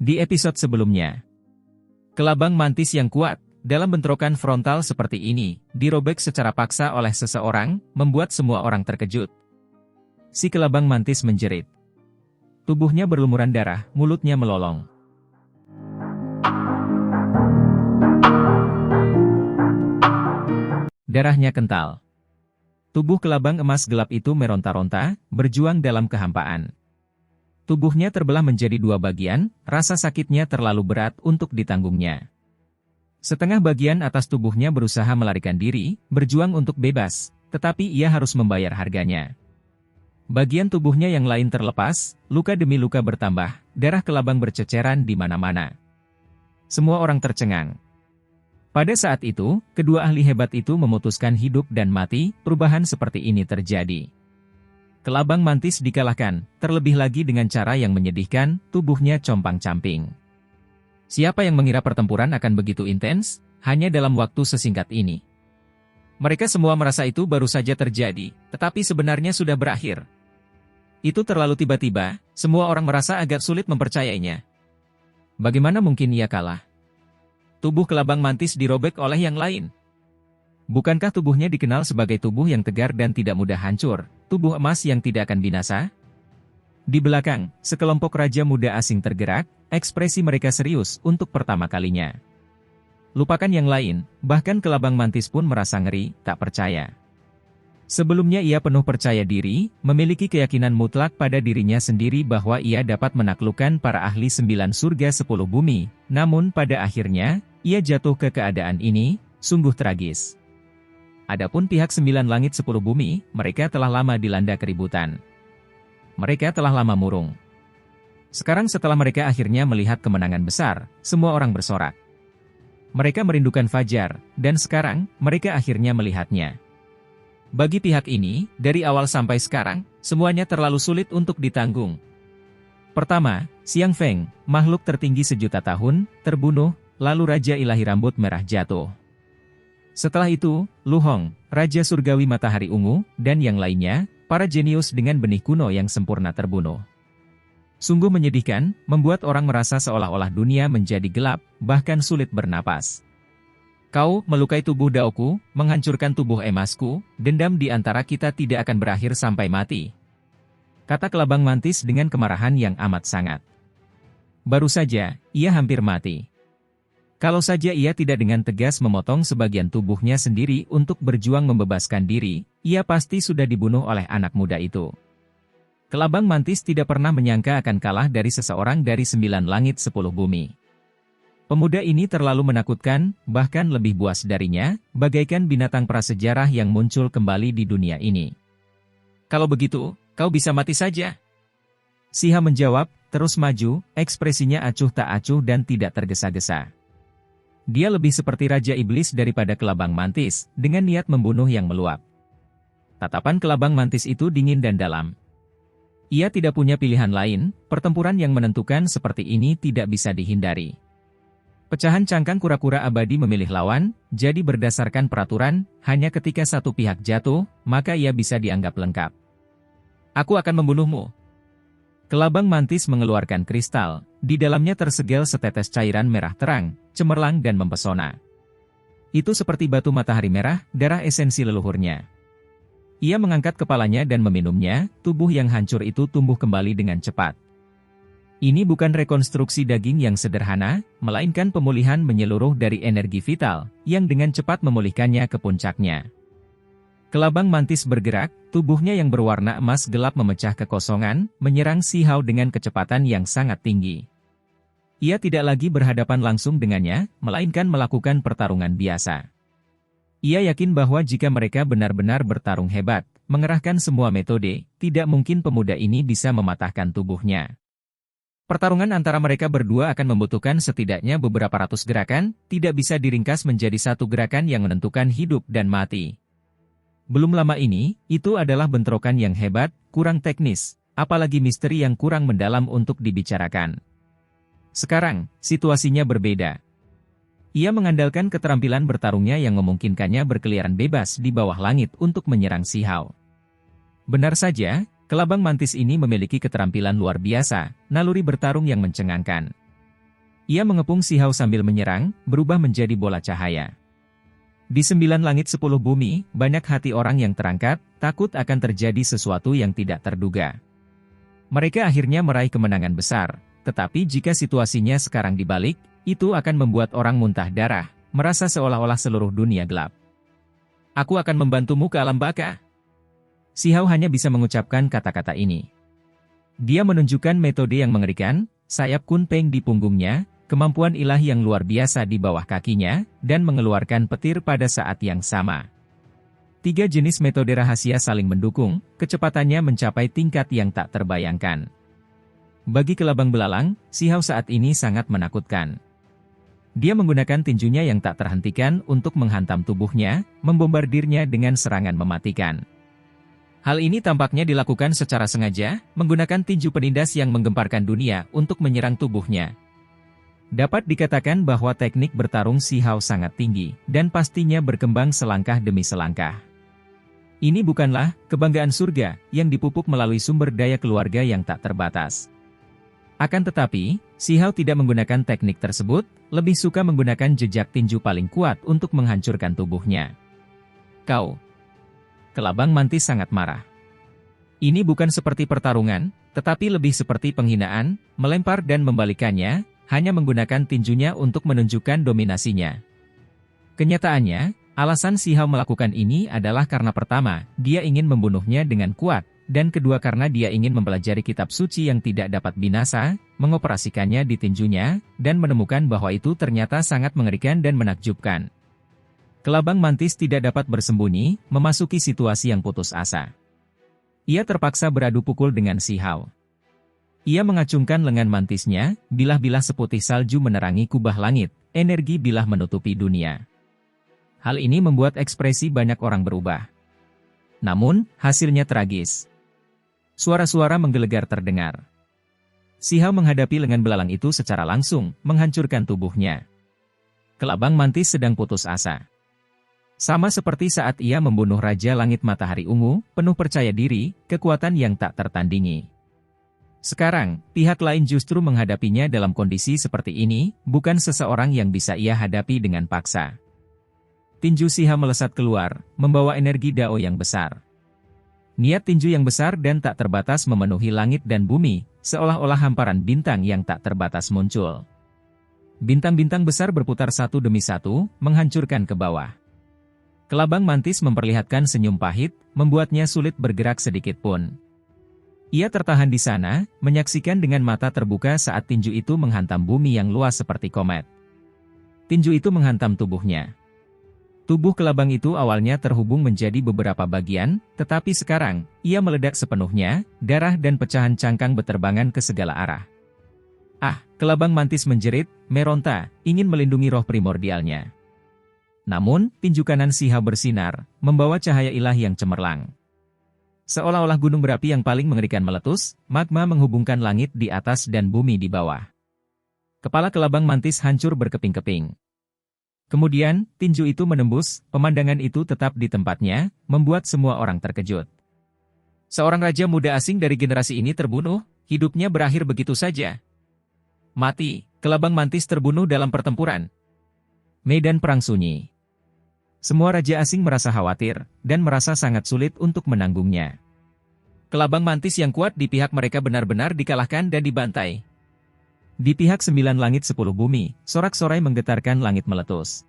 Di episode sebelumnya, kelabang mantis yang kuat, dalam bentrokan frontal seperti ini, dirobek secara paksa oleh seseorang, membuat semua orang terkejut. Si kelabang mantis menjerit. Tubuhnya berlumuran darah, mulutnya melolong. Darahnya kental. Tubuh kelabang emas gelap itu meronta-ronta, berjuang dalam kehampaan. Tubuhnya terbelah menjadi dua bagian, rasa sakitnya terlalu berat untuk ditanggungnya. Setengah bagian atas tubuhnya berusaha melarikan diri, berjuang untuk bebas, tetapi ia harus membayar harganya. Bagian tubuhnya yang lain terlepas, luka demi luka bertambah, darah kelabang berceceran di mana-mana. Semua orang tercengang. Pada saat itu, kedua ahli hebat itu memutuskan hidup dan mati, perubahan seperti ini terjadi. Kelabang mantis dikalahkan, terlebih lagi dengan cara yang menyedihkan, tubuhnya compang-camping. Siapa yang mengira pertempuran akan begitu intens, hanya dalam waktu sesingkat ini? Mereka semua merasa itu baru saja terjadi, tetapi sebenarnya sudah berakhir. Itu terlalu tiba-tiba, semua orang merasa agak sulit mempercayainya. Bagaimana mungkin ia kalah? Tubuh kelabang mantis dirobek oleh yang lain. Bukankah tubuhnya dikenal sebagai tubuh yang tegar dan tidak mudah hancur, tubuh emas yang tidak akan binasa? Di belakang, sekelompok raja muda asing tergerak, ekspresi mereka serius untuk pertama kalinya. Lupakan yang lain, bahkan kelabang mantis pun merasa ngeri, tak percaya. Sebelumnya ia penuh percaya diri, memiliki keyakinan mutlak pada dirinya sendiri bahwa ia dapat menaklukkan para ahli 9 surga 10 bumi, namun pada akhirnya, ia jatuh ke keadaan ini, sungguh tragis. Adapun pihak 9 langit 10 bumi, mereka telah lama dilanda keributan. Mereka telah lama murung. Sekarang setelah mereka akhirnya melihat kemenangan besar, semua orang bersorak. Mereka merindukan Fajar, dan sekarang, mereka akhirnya melihatnya. Bagi pihak ini, dari awal sampai sekarang, semuanya terlalu sulit untuk ditanggung. Pertama, Xiang Feng, makhluk tertinggi sejuta tahun, terbunuh, lalu Raja Ilahi Rambut Merah jatuh. Setelah itu, Lu Hong, Raja Surgawi Matahari Ungu, dan yang lainnya, para jenius dengan benih kuno yang sempurna terbunuh. Sungguh menyedihkan, membuat orang merasa seolah-olah dunia menjadi gelap, bahkan sulit bernapas. Kau melukai tubuh Daoku, menghancurkan tubuh emasku, dendam di antara kita tidak akan berakhir sampai mati. Kata kelabang mantis dengan kemarahan yang amat sangat. Baru saja, ia hampir mati. Kalau saja ia tidak dengan tegas memotong sebagian tubuhnya sendiri untuk berjuang membebaskan diri, ia pasti sudah dibunuh oleh anak muda itu. Kelabang mantis tidak pernah menyangka akan kalah dari seseorang dari 9 langit 10 bumi. Pemuda ini terlalu menakutkan, bahkan lebih buas darinya, bagaikan binatang prasejarah yang muncul kembali di dunia ini. Kalau begitu, kau bisa mati saja. Siha menjawab, terus maju, ekspresinya acuh tak acuh dan tidak tergesa-gesa. Dia lebih seperti Raja Iblis daripada kelabang mantis, dengan niat membunuh yang meluap. Tatapan kelabang mantis itu dingin dan dalam. Ia tidak punya pilihan lain, pertempuran yang menentukan seperti ini tidak bisa dihindari. Pecahan cangkang kura-kura abadi memilih lawan, jadi berdasarkan peraturan, hanya ketika satu pihak jatuh, maka ia bisa dianggap lengkap. Aku akan membunuhmu. Kelabang mantis mengeluarkan kristal, di dalamnya tersegel setetes cairan merah terang, cemerlang dan mempesona. Itu seperti batu matahari merah, darah esensi leluhurnya. Ia mengangkat kepalanya dan meminumnya, tubuh yang hancur itu tumbuh kembali dengan cepat. Ini bukan rekonstruksi daging yang sederhana, melainkan pemulihan menyeluruh dari energi vital, yang dengan cepat memulihkannya ke puncaknya. Kelabang mantis bergerak, tubuhnya yang berwarna emas gelap memecah kekosongan, menyerang Si Hao dengan kecepatan yang sangat tinggi. Ia tidak lagi berhadapan langsung dengannya, melainkan melakukan pertarungan biasa. Ia yakin bahwa jika mereka benar-benar bertarung hebat, mengerahkan semua metode, tidak mungkin pemuda ini bisa mematahkan tubuhnya. Pertarungan antara mereka berdua akan membutuhkan setidaknya beberapa ratus gerakan, tidak bisa diringkas menjadi satu gerakan yang menentukan hidup dan mati. Belum lama ini, itu adalah bentrokan yang hebat, kurang teknis, apalagi misteri yang kurang mendalam untuk dibicarakan. Sekarang, situasinya berbeda. Ia mengandalkan keterampilan bertarungnya yang memungkinkannya berkeliaran bebas di bawah langit untuk menyerang Si Hao. Benar saja, kelabang mantis ini memiliki keterampilan luar biasa, naluri bertarung yang mencengangkan. Ia mengepung Sihau sambil menyerang, berubah menjadi bola cahaya. Di 9 langit 10 bumi, banyak hati orang yang terangkat, takut akan terjadi sesuatu yang tidak terduga. Mereka akhirnya meraih kemenangan besar, tetapi jika situasinya sekarang dibalik, itu akan membuat orang muntah darah, merasa seolah-olah seluruh dunia gelap. Aku akan membantumu ke alam baka. Sihau hanya bisa mengucapkan kata-kata ini. Dia menunjukkan metode yang mengerikan, sayap kunpeng di punggungnya, kemampuan ilahi yang luar biasa di bawah kakinya, dan mengeluarkan petir pada saat yang sama. 3 jenis metode rahasia saling mendukung, kecepatannya mencapai tingkat yang tak terbayangkan. Bagi kelabang belalang, Sihau saat ini sangat menakutkan. Dia menggunakan tinjunya yang tak terhentikan untuk menghantam tubuhnya, membombardirnya dengan serangan mematikan. Hal ini tampaknya dilakukan secara sengaja, menggunakan tinju penindas yang menggemparkan dunia untuk menyerang tubuhnya. Dapat dikatakan bahwa teknik bertarung Sihau sangat tinggi, dan pastinya berkembang selangkah demi selangkah. Ini bukanlah kebanggaan surga yang dipupuk melalui sumber daya keluarga yang tak terbatas. Akan tetapi, Sihau tidak menggunakan teknik tersebut, lebih suka menggunakan jejak tinju paling kuat untuk menghancurkan tubuhnya. Kau. Kelabang mantis sangat marah. Ini bukan seperti pertarungan, tetapi lebih seperti penghinaan, melempar dan membalikannya, hanya menggunakan tinjunya untuk menunjukkan dominasinya. Kenyataannya, alasan Sihau melakukan ini adalah karena pertama, dia ingin membunuhnya dengan kuat, dan kedua karena dia ingin mempelajari kitab suci yang tidak dapat binasa, mengoperasikannya di tinjunya, dan menemukan bahwa itu ternyata sangat mengerikan dan menakjubkan. Kelabang mantis tidak dapat bersembunyi, memasuki situasi yang putus asa. Ia terpaksa beradu pukul dengan Sihau. Ia mengacungkan lengan mantisnya, bilah-bilah seputih salju menerangi kubah langit, energi bilah menutupi dunia. Hal ini membuat ekspresi banyak orang berubah. Namun, hasilnya tragis. Suara-suara menggelegar terdengar. Sihau menghadapi lengan belalang itu secara langsung, menghancurkan tubuhnya. Kelabang mantis sedang putus asa. Sama seperti saat ia membunuh Raja Langit Matahari Ungu, penuh percaya diri, kekuatan yang tak tertandingi. Sekarang, pihak lain justru menghadapinya dalam kondisi seperti ini, bukan seseorang yang bisa ia hadapi dengan paksa. Tinju Sihau melesat keluar, membawa energi Dao yang besar. Niat tinju yang besar dan tak terbatas memenuhi langit dan bumi, seolah-olah hamparan bintang yang tak terbatas muncul. Bintang-bintang besar berputar satu demi satu, menghancurkan ke bawah. Kelabang mantis memperlihatkan senyum pahit, membuatnya sulit bergerak sedikit pun. Ia tertahan di sana, menyaksikan dengan mata terbuka saat tinju itu menghantam bumi yang luas seperti komet. Tinju itu menghantam tubuhnya. Tubuh kelabang itu awalnya terhubung menjadi beberapa bagian, tetapi sekarang, ia meledak sepenuhnya, darah dan pecahan cangkang beterbangan ke segala arah. Ah, kelabang mantis menjerit, meronta, ingin melindungi roh primordialnya. Namun, tinju kanan Sihau bersinar, membawa cahaya ilahi yang cemerlang. Seolah-olah gunung berapi yang paling mengerikan meletus, magma menghubungkan langit di atas dan bumi di bawah. Kepala kelabang mantis hancur berkeping-keping. Kemudian, tinju itu menembus, pemandangan itu tetap di tempatnya, membuat semua orang terkejut. Seorang raja muda asing dari generasi ini terbunuh, hidupnya berakhir begitu saja. Mati, kelabang mantis terbunuh dalam pertempuran. Medan perang sunyi. Semua raja asing merasa khawatir, dan merasa sangat sulit untuk menanggungnya. Kelabang mantis yang kuat di pihak mereka benar-benar dikalahkan dan dibantai. Di pihak 9 langit 10 bumi, sorak-sorai menggetarkan langit meletus.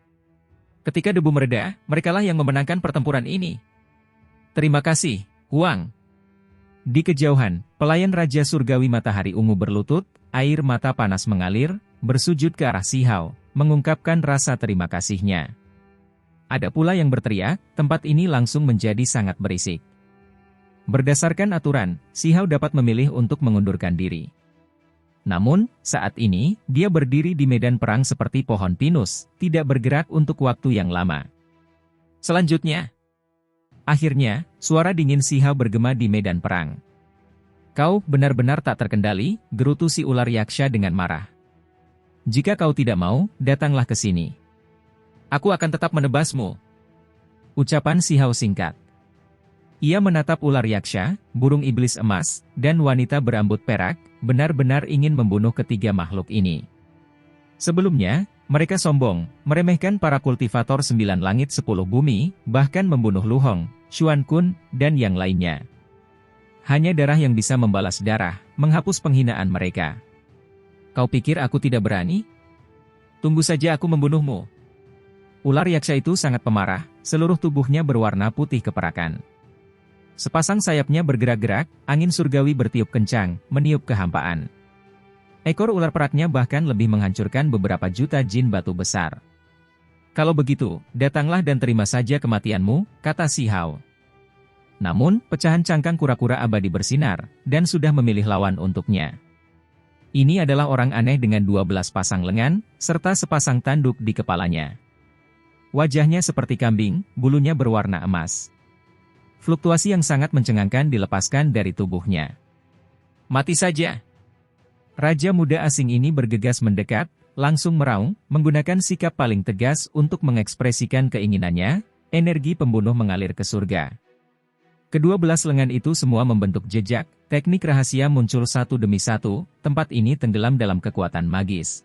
Ketika debu mereda, merekalah yang memenangkan pertempuran ini. Terima kasih, Huang. Di kejauhan, pelayan Raja Surgawi Matahari Ungu berlutut, air mata panas mengalir, bersujud ke arah Sihau, mengungkapkan rasa terima kasihnya. Ada pula yang berteriak, tempat ini langsung menjadi sangat berisik. Berdasarkan aturan, Sihau dapat memilih untuk mengundurkan diri. Namun, saat ini, dia berdiri di medan perang seperti pohon pinus, tidak bergerak untuk waktu yang lama. Selanjutnya, akhirnya, suara dingin Sihau bergema di medan perang. Kau benar-benar tak terkendali, gerutu si ular yaksha dengan marah. Jika kau tidak mau, datanglah ke sini. Aku akan tetap menebasmu. Ucapan Sihau singkat. Ia menatap ular yaksha, burung iblis emas, dan wanita berambut perak, benar-benar ingin membunuh ketiga makhluk ini. Sebelumnya, mereka sombong, meremehkan para kultivator 9 langit 10 bumi, bahkan membunuh Lu Hong, Xuan Kun, dan yang lainnya. Hanya darah yang bisa membalas darah, menghapus penghinaan mereka. Kau pikir aku tidak berani? Tunggu saja aku membunuhmu. Ular yaksa itu sangat pemarah, seluruh tubuhnya berwarna putih keperakan. Sepasang sayapnya bergerak-gerak, angin surgawi bertiup kencang, meniup kehampaan. Ekor ular peraknya bahkan lebih menghancurkan beberapa juta jin batu besar. Kalau begitu, datanglah dan terima saja kematianmu, kata Si Hao. Namun, pecahan cangkang kura-kura abadi bersinar, dan sudah memilih lawan untuknya. Ini adalah orang aneh dengan 12 pasang lengan, serta sepasang tanduk di kepalanya. Wajahnya seperti kambing, bulunya berwarna emas. Fluktuasi yang sangat mencengangkan dilepaskan dari tubuhnya. Mati saja. Raja muda asing ini bergegas mendekat, langsung meraung, menggunakan sikap paling tegas untuk mengekspresikan keinginannya, energi pembunuh mengalir ke surga. Kedua belas lengan itu semua membentuk jejak, teknik rahasia muncul satu demi satu, tempat ini tenggelam dalam kekuatan magis.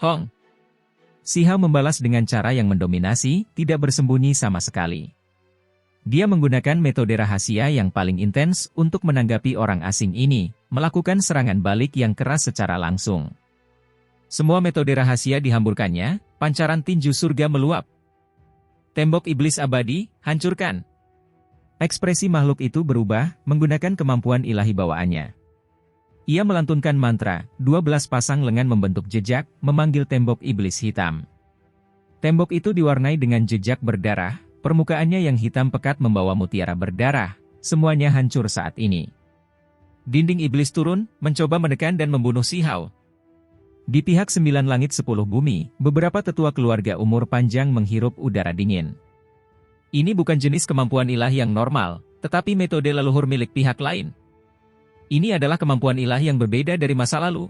Hong! Si Hao membalas dengan cara yang mendominasi, tidak bersembunyi sama sekali. Dia menggunakan metode rahasia yang paling intens untuk menanggapi orang asing ini, melakukan serangan balik yang keras secara langsung. Semua metode rahasia dihamburkannya, pancaran tinju surga meluap. Tembok iblis abadi, hancurkan. Ekspresi makhluk itu berubah, menggunakan kemampuan ilahi bawaannya. Ia melantunkan mantra, 12 pasang lengan membentuk jejak, memanggil tembok iblis hitam. Tembok itu diwarnai dengan jejak berdarah, permukaannya yang hitam pekat membawa mutiara berdarah, semuanya hancur saat ini. Dinding iblis turun, mencoba menekan dan membunuh Si Hao. Di pihak 9 langit 10 bumi, beberapa tetua keluarga umur panjang menghirup udara dingin. Ini bukan jenis kemampuan ilahi yang normal, tetapi metode leluhur milik pihak lain. Ini adalah kemampuan ilahi yang berbeda dari masa lalu.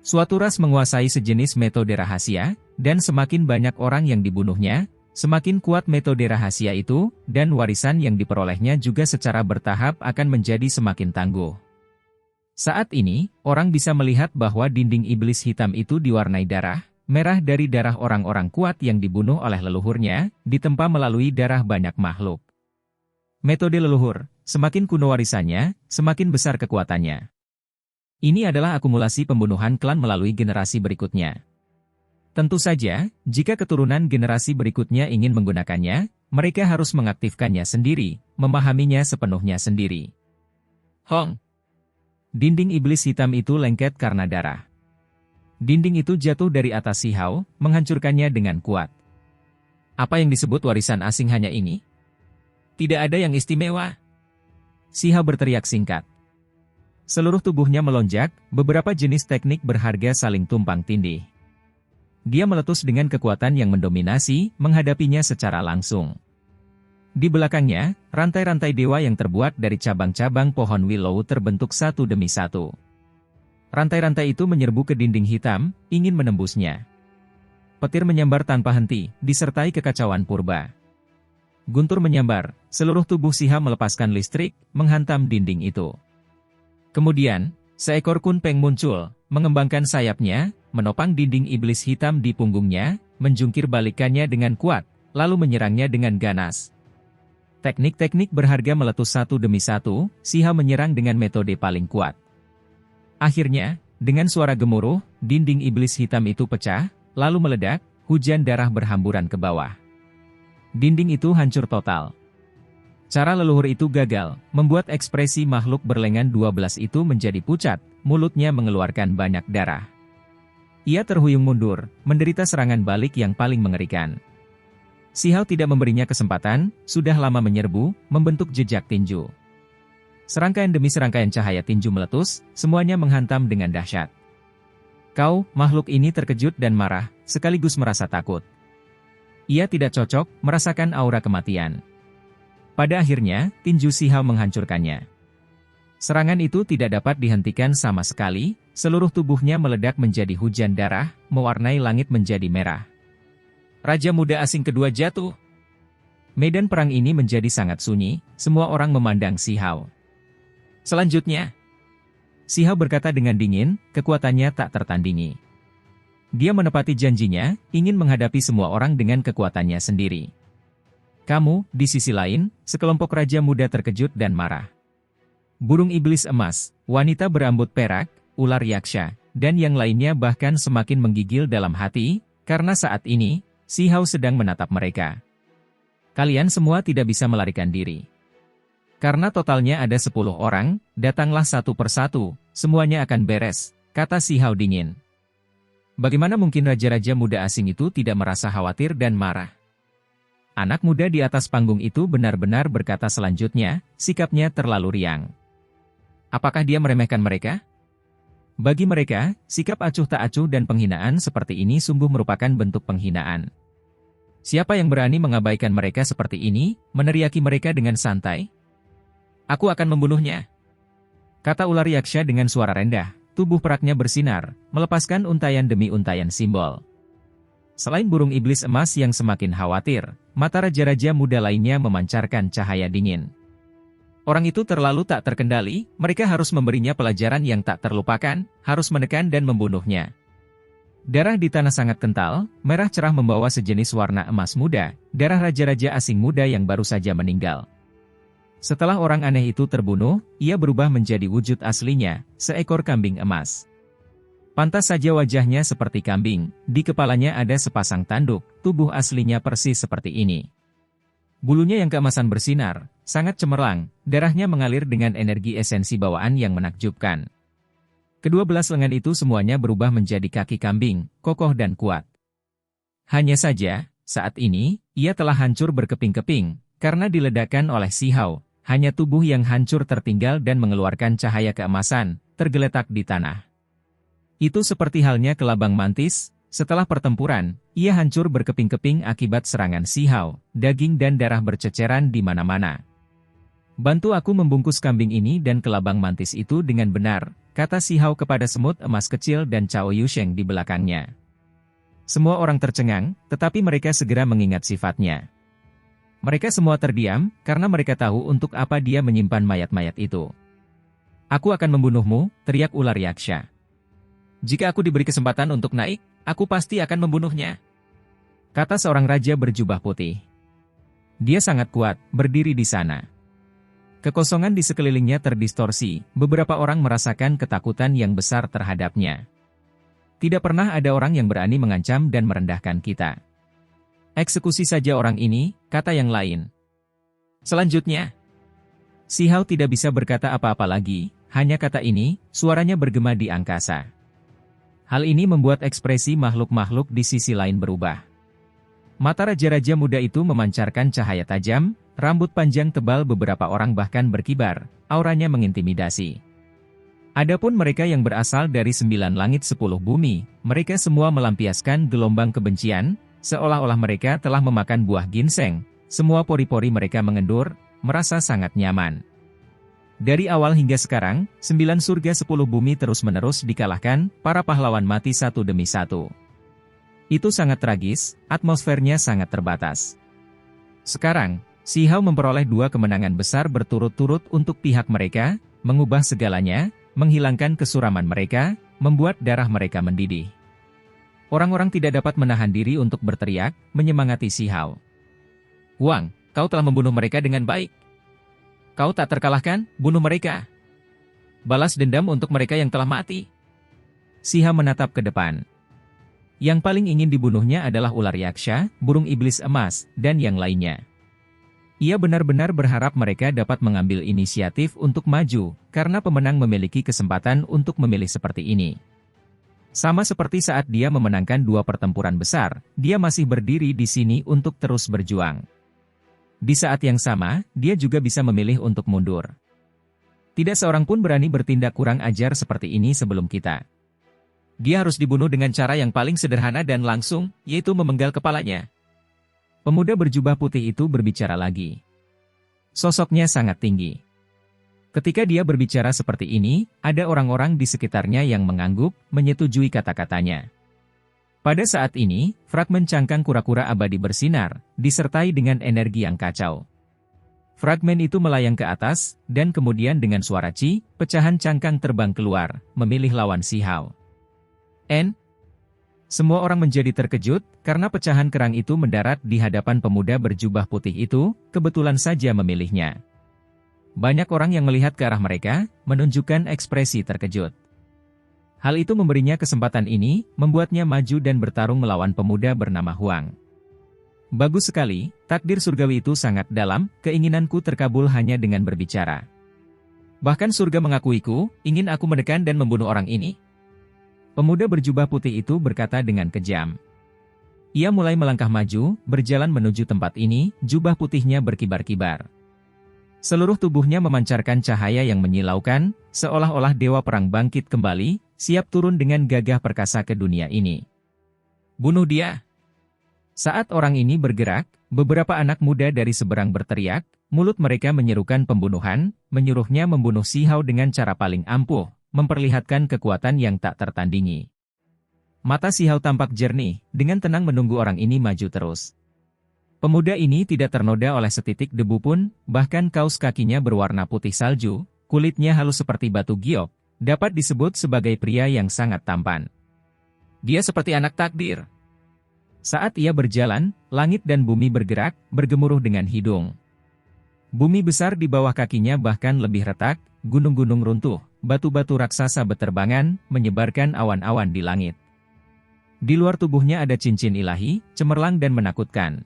Suatu ras menguasai sejenis metode rahasia, dan semakin banyak orang yang dibunuhnya, semakin kuat metode rahasia itu, dan warisan yang diperolehnya juga secara bertahap akan menjadi semakin tangguh. Saat ini, orang bisa melihat bahwa dinding iblis hitam itu diwarnai darah, merah dari darah orang-orang kuat yang dibunuh oleh leluhurnya, ditempa melalui darah banyak makhluk. Metode leluhur, semakin kuno warisannya, semakin besar kekuatannya. Ini adalah akumulasi pembunuhan klan melalui generasi berikutnya. Tentu saja, jika keturunan generasi berikutnya ingin menggunakannya, mereka harus mengaktifkannya sendiri, memahaminya sepenuhnya sendiri. Hong! Dinding iblis hitam itu lengket karena darah. Dinding itu jatuh dari atas Si Hao, menghancurkannya dengan kuat. Apa yang disebut warisan asing hanya ini? Tidak ada yang istimewa. Si Hao berteriak singkat. Seluruh tubuhnya melonjak, beberapa jenis teknik berharga saling tumpang tindih. Dia meletus dengan kekuatan yang mendominasi, menghadapinya secara langsung. Di belakangnya, rantai-rantai dewa yang terbuat dari cabang-cabang pohon willow terbentuk satu demi satu. Rantai-rantai itu menyerbu ke dinding hitam, ingin menembusnya. Petir menyambar tanpa henti, disertai kekacauan purba. Guntur menyambar, seluruh tubuh Si Hao melepaskan listrik, menghantam dinding itu. Kemudian, seekor kunpeng muncul, mengembangkan sayapnya, menopang dinding iblis hitam di punggungnya, menjungkir balikannya dengan kuat, lalu menyerangnya dengan ganas. Teknik-teknik berharga meletus satu demi satu, Si Hao menyerang dengan metode paling kuat. Akhirnya, dengan suara gemuruh, dinding iblis hitam itu pecah, lalu meledak, hujan darah berhamburan ke bawah. Dinding itu hancur total. Cara leluhur itu gagal, membuat ekspresi makhluk berlengan 12 itu menjadi pucat, mulutnya mengeluarkan banyak darah. Ia terhuyung mundur, menderita serangan balik yang paling mengerikan. Si Hao tidak memberinya kesempatan, sudah lama menyerbu, membentuk jejak tinju. Serangkaian demi serangkaian cahaya tinju meletus, semuanya menghantam dengan dahsyat. Kau, makhluk ini terkejut dan marah, sekaligus merasa takut. Ia tidak cocok, merasakan aura kematian. Pada akhirnya, tinju Si Hao menghancurkannya. Serangan itu tidak dapat dihentikan sama sekali, seluruh tubuhnya meledak menjadi hujan darah, mewarnai langit menjadi merah. Raja muda asing kedua jatuh. Medan perang ini menjadi sangat sunyi, semua orang memandang Si Hao. Selanjutnya, Si Hao berkata dengan dingin, kekuatannya tak tertandingi. Dia menepati janjinya, ingin menghadapi semua orang dengan kekuatannya sendiri. Kamu, di sisi lain, sekelompok raja muda terkejut dan marah. Burung iblis emas, wanita berambut perak, ular yaksha, dan yang lainnya bahkan semakin menggigil dalam hati, karena saat ini, Si Hao sedang menatap mereka. Kalian semua tidak bisa melarikan diri. Karena totalnya ada 10 orang, datanglah satu persatu, semuanya akan beres, kata Si Hao dingin. Bagaimana mungkin raja-raja muda asing itu tidak merasa khawatir dan marah? Anak muda di atas panggung itu benar-benar berkata selanjutnya, sikapnya terlalu riang. Apakah dia meremehkan mereka? Bagi mereka, sikap acuh tak acuh dan penghinaan seperti ini sungguh merupakan bentuk penghinaan. Siapa yang berani mengabaikan mereka seperti ini, meneriaki mereka dengan santai? Aku akan membunuhnya, kata ular yaksha dengan suara rendah. Tubuh peraknya bersinar, melepaskan untayan demi untayan simbol. Selain burung iblis emas yang semakin khawatir, mata raja-raja muda lainnya memancarkan cahaya dingin. Orang itu terlalu tak terkendali, mereka harus memberinya pelajaran yang tak terlupakan, harus menekan dan membunuhnya. Darah di tanah sangat kental, merah cerah membawa sejenis warna emas muda, darah raja-raja asing muda yang baru saja meninggal. Setelah orang aneh itu terbunuh, ia berubah menjadi wujud aslinya, seekor kambing emas. Pantas saja wajahnya seperti kambing, di kepalanya ada sepasang tanduk, tubuh aslinya persis seperti ini. Bulunya yang keemasan bersinar, sangat cemerlang, darahnya mengalir dengan energi esensi bawaan yang menakjubkan. Kedua belas lengan itu semuanya berubah menjadi kaki kambing, kokoh dan kuat. Hanya saja, saat ini, ia telah hancur berkeping-keping, karena diledakkan oleh Si Hao. Hanya tubuh yang hancur tertinggal dan mengeluarkan cahaya keemasan, tergeletak di tanah. Itu seperti halnya kelabang mantis, setelah pertempuran, ia hancur berkeping-keping akibat serangan Si Hao, daging dan darah berceceran di mana-mana. Bantu aku membungkus kambing ini dan kelabang mantis itu dengan benar, kata Si Hao kepada semut emas kecil dan Cao Yusheng di belakangnya. Semua orang tercengang, tetapi mereka segera mengingat sifatnya. Mereka semua terdiam, karena mereka tahu untuk apa dia menyimpan mayat-mayat itu. Aku akan membunuhmu, teriak ular yaksha. Jika aku diberi kesempatan untuk naik, aku pasti akan membunuhnya, kata seorang raja berjubah putih. Dia sangat kuat, berdiri di sana. Kekosongan di sekelilingnya terdistorsi, beberapa orang merasakan ketakutan yang besar terhadapnya. Tidak pernah ada orang yang berani mengancam dan merendahkan kita. Eksekusi saja orang ini, kata yang lain. Selanjutnya, Si Hao tidak bisa berkata apa-apa lagi, hanya kata ini, suaranya bergema di angkasa. Hal ini membuat ekspresi makhluk-makhluk di sisi lain berubah. Mata raja-raja muda itu memancarkan cahaya tajam, rambut panjang tebal beberapa orang bahkan berkibar, auranya mengintimidasi. Adapun mereka yang berasal dari 9 langit 10 bumi, mereka semua melampiaskan gelombang kebencian, seolah-olah mereka telah memakan buah ginseng, semua pori-pori mereka mengendur, merasa sangat nyaman. Dari awal hingga sekarang, 9 surga 10 bumi terus-menerus dikalahkan, para pahlawan mati satu demi satu. Itu sangat tragis, atmosfernya sangat terbatas. Sekarang, Si Hao memperoleh 2 kemenangan besar berturut-turut untuk pihak mereka, mengubah segalanya, menghilangkan kesuraman mereka, membuat darah mereka mendidih. Orang-orang tidak dapat menahan diri untuk berteriak, menyemangati Si Hao. Huang, kau telah membunuh mereka dengan baik. Kau tak terkalahkan, bunuh mereka. Balas dendam untuk mereka yang telah mati. Si Hao menatap ke depan. Yang paling ingin dibunuhnya adalah ular yaksha, burung iblis emas, dan yang lainnya. Ia benar-benar berharap mereka dapat mengambil inisiatif untuk maju, karena pemenang memiliki kesempatan untuk memilih seperti ini. Sama seperti saat dia memenangkan 2 pertempuran besar, dia masih berdiri di sini untuk terus berjuang. Di saat yang sama, dia juga bisa memilih untuk mundur. Tidak seorang pun berani bertindak kurang ajar seperti ini sebelum kita. Dia harus dibunuh dengan cara yang paling sederhana dan langsung, yaitu memenggal kepalanya. Pemuda berjubah putih itu berbicara lagi. Sosoknya sangat tinggi. Ketika dia berbicara seperti ini, ada orang-orang di sekitarnya yang mengangguk, menyetujui kata-katanya. Pada saat ini, fragmen cangkang kura-kura abadi bersinar, disertai dengan energi yang kacau. Fragmen itu melayang ke atas, dan kemudian dengan suara ci, pecahan cangkang terbang keluar, memilih lawan Si Hao. Semua orang menjadi terkejut, karena pecahan kerang itu mendarat di hadapan pemuda berjubah putih itu, kebetulan saja memilihnya. Banyak orang yang melihat ke arah mereka, menunjukkan ekspresi terkejut. Hal itu memberinya kesempatan ini, membuatnya maju dan bertarung melawan pemuda bernama Huang. Bagus sekali, takdir surgawi itu sangat dalam, keinginanku terkabul hanya dengan berbicara. Bahkan surga mengakuiku, ingin aku menekan dan membunuh orang ini. Pemuda berjubah putih itu berkata dengan kejam. Ia mulai melangkah maju, berjalan menuju tempat ini, jubah putihnya berkibar-kibar. Seluruh tubuhnya memancarkan cahaya yang menyilaukan, seolah-olah dewa perang bangkit kembali, siap turun dengan gagah perkasa ke dunia ini. Bunuh dia! Saat orang ini bergerak, beberapa anak muda dari seberang berteriak, mulut mereka menyerukan pembunuhan, menyuruhnya membunuh Si Hao dengan cara paling ampuh, memperlihatkan kekuatan yang tak tertandingi. Mata Si Hao tampak jernih, dengan tenang menunggu orang ini maju terus. Pemuda ini tidak ternoda oleh setitik debu pun, bahkan kaos kakinya berwarna putih salju, kulitnya halus seperti batu giok, dapat disebut sebagai pria yang sangat tampan. Dia seperti anak takdir. Saat ia berjalan, langit dan bumi bergerak, bergemuruh dengan hidung. Bumi besar di bawah kakinya bahkan lebih retak, gunung-gunung runtuh, batu-batu raksasa beterbangan, menyebarkan awan-awan di langit. Di luar tubuhnya ada cincin ilahi, cemerlang dan menakutkan.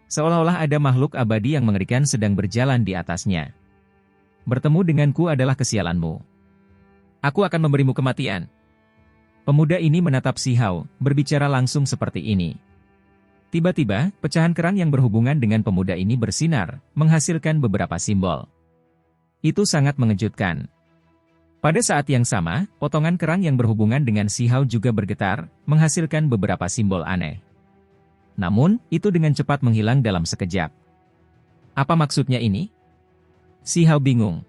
Seolah-olah ada makhluk abadi yang mengerikan sedang berjalan di atasnya. Bertemu denganku adalah kesialanmu. Aku akan memberimu kematian. Pemuda ini menatap Si Hao, berbicara langsung seperti ini. Tiba-tiba, pecahan kerang yang berhubungan dengan pemuda ini bersinar, menghasilkan beberapa simbol. Itu sangat mengejutkan. Pada saat yang sama, potongan kerang yang berhubungan dengan Si Hao juga bergetar, menghasilkan beberapa simbol aneh. Namun, itu dengan cepat menghilang dalam sekejap. Apa maksudnya ini? Si Hao bingung.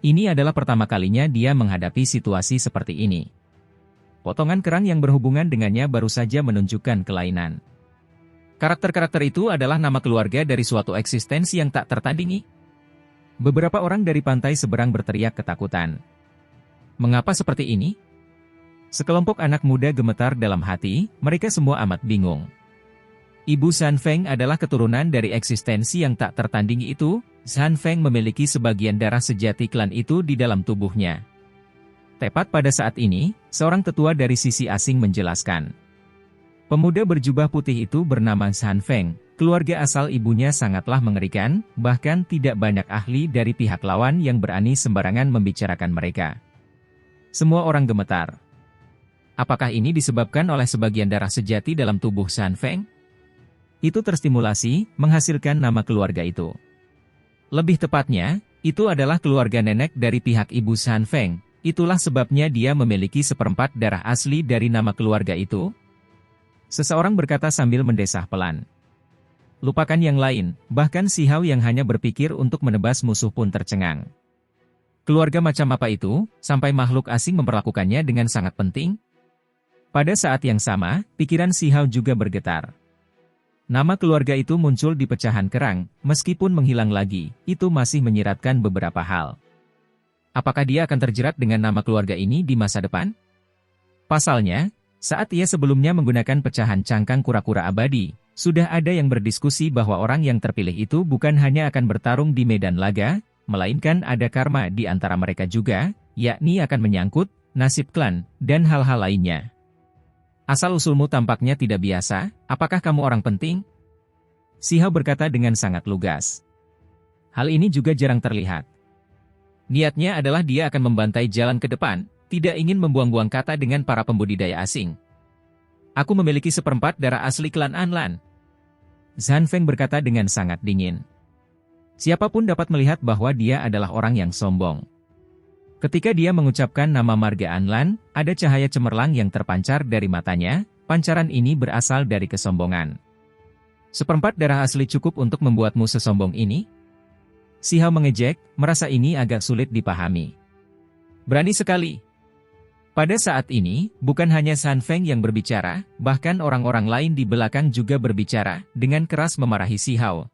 Ini adalah pertama kalinya dia menghadapi situasi seperti ini. Potongan kerang yang berhubungan dengannya baru saja menunjukkan kelainan. Karakter-karakter itu adalah nama keluarga dari suatu eksistensi yang tak tertandingi. Beberapa orang dari pantai seberang berteriak ketakutan. Mengapa seperti ini? Sekelompok anak muda gemetar dalam hati, mereka semua amat bingung. Ibu San Feng adalah keturunan dari eksistensi yang tak tertandingi itu. San Feng memiliki sebagian darah sejati klan itu di dalam tubuhnya. Tepat pada saat ini, seorang tetua dari sisi asing menjelaskan. Pemuda berjubah putih itu bernama San Feng, keluarga asal ibunya sangatlah mengerikan, bahkan tidak banyak ahli dari pihak lawan yang berani sembarangan membicarakan mereka. Semua orang gemetar. Apakah ini disebabkan oleh sebagian darah sejati dalam tubuh San Feng? Itu terstimulasi, menghasilkan nama keluarga itu. Lebih tepatnya, itu adalah keluarga nenek dari pihak ibu San Feng, itulah sebabnya dia memiliki seperempat darah asli dari nama keluarga itu. Seseorang berkata sambil mendesah pelan. Lupakan yang lain, bahkan Si Hao yang hanya berpikir untuk menebas musuh pun tercengang. Keluarga macam apa itu, sampai makhluk asing memperlakukannya dengan sangat penting? Pada saat yang sama, pikiran Si Hao juga bergetar. Nama keluarga itu muncul di pecahan kerang, meskipun menghilang lagi, itu masih menyiratkan beberapa hal. Apakah dia akan terjerat dengan nama keluarga ini di masa depan? Pasalnya, saat ia sebelumnya menggunakan pecahan cangkang kura-kura abadi, sudah ada yang berdiskusi bahwa orang yang terpilih itu bukan hanya akan bertarung di medan laga, melainkan ada karma di antara mereka juga, yakni akan menyangkut nasib klan, dan hal-hal lainnya. Asal-usulmu tampaknya tidak biasa, apakah kamu orang penting? Si Hao berkata dengan sangat lugas. Hal ini juga jarang terlihat. Niatnya adalah dia akan membantai jalan ke depan, tidak ingin membuang-buang kata dengan para pembudidaya asing. Aku memiliki seperempat darah asli klan Anlan. San Feng berkata dengan sangat dingin. Siapapun dapat melihat bahwa dia adalah orang yang sombong. Ketika dia mengucapkan nama marga Anlan, ada cahaya cemerlang yang terpancar dari matanya, pancaran ini berasal dari kesombongan. Seperempat darah asli cukup untuk membuatmu sesombong ini? Si Hao mengejek, merasa ini agak sulit dipahami. Berani sekali. Pada saat ini, bukan hanya San Feng yang berbicara, bahkan orang-orang lain di belakang juga berbicara, dengan keras memarahi Si Hao.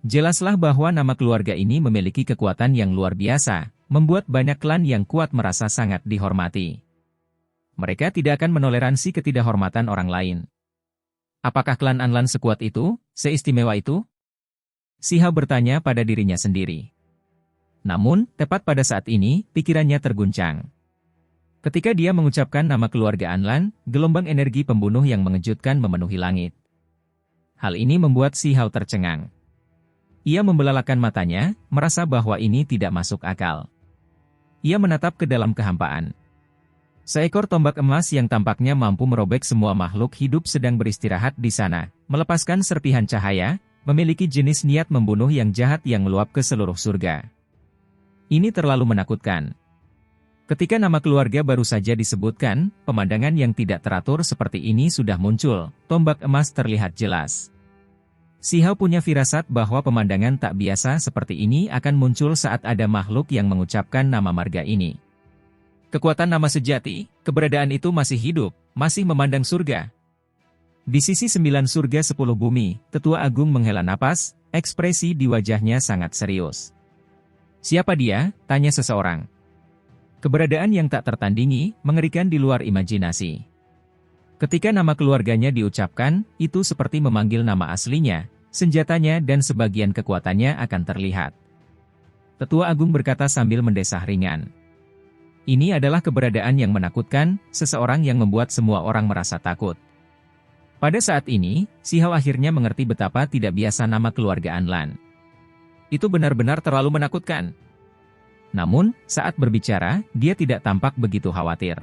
Jelaslah bahwa nama keluarga ini memiliki kekuatan yang luar biasa, membuat banyak klan yang kuat merasa sangat dihormati. Mereka tidak akan menoleransi ketidakhormatan orang lain. Apakah klan Anlan sekuat itu, seistimewa itu? Si Hao bertanya pada dirinya sendiri. Namun, tepat pada saat ini, pikirannya terguncang. Ketika dia mengucapkan nama keluarga Anlan, gelombang energi pembunuh yang mengejutkan memenuhi langit. Hal ini membuat si Hao tercengang. Ia membelalakan matanya, merasa bahwa ini tidak masuk akal. Ia menatap ke dalam kehampaan. Seekor tombak emas yang tampaknya mampu merobek semua makhluk hidup sedang beristirahat di sana, melepaskan serpihan cahaya, memiliki jenis niat membunuh yang jahat yang meluap ke seluruh surga. Ini terlalu menakutkan. Ketika nama keluarga baru saja disebutkan, pemandangan yang tidak teratur seperti ini sudah muncul, tombak emas terlihat jelas. Si Hao punya firasat bahwa pemandangan tak biasa seperti ini akan muncul saat ada makhluk yang mengucapkan nama marga ini. Kekuatan nama sejati, keberadaan itu masih hidup, masih memandang surga. Di sisi 9 surga 10 bumi, Tetua Agung menghela napas, ekspresi di wajahnya sangat serius. Siapa dia? Tanya seseorang. Keberadaan yang tak tertandingi, mengerikan di luar imajinasi. Ketika nama keluarganya diucapkan, itu seperti memanggil nama aslinya, senjatanya dan sebagian kekuatannya akan terlihat. Tetua Agung berkata sambil mendesah ringan. Ini adalah keberadaan yang menakutkan, seseorang yang membuat semua orang merasa takut. Pada saat ini, si Hao akhirnya mengerti betapa tidak biasa nama keluarga Anlan. Itu benar-benar terlalu menakutkan. Namun, saat berbicara, dia tidak tampak begitu khawatir.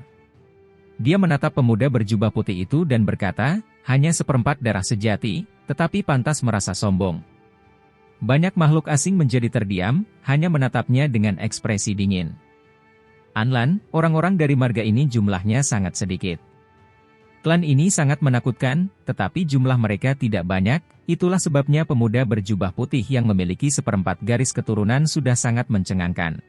Dia menatap pemuda berjubah putih itu dan berkata, hanya seperempat darah sejati, tetapi pantas merasa sombong. Banyak makhluk asing menjadi terdiam, hanya menatapnya dengan ekspresi dingin. Anlan, orang-orang dari marga ini jumlahnya sangat sedikit. Klan ini sangat menakutkan, tetapi jumlah mereka tidak banyak, itulah sebabnya pemuda berjubah putih yang memiliki seperempat garis keturunan sudah sangat mencengangkan.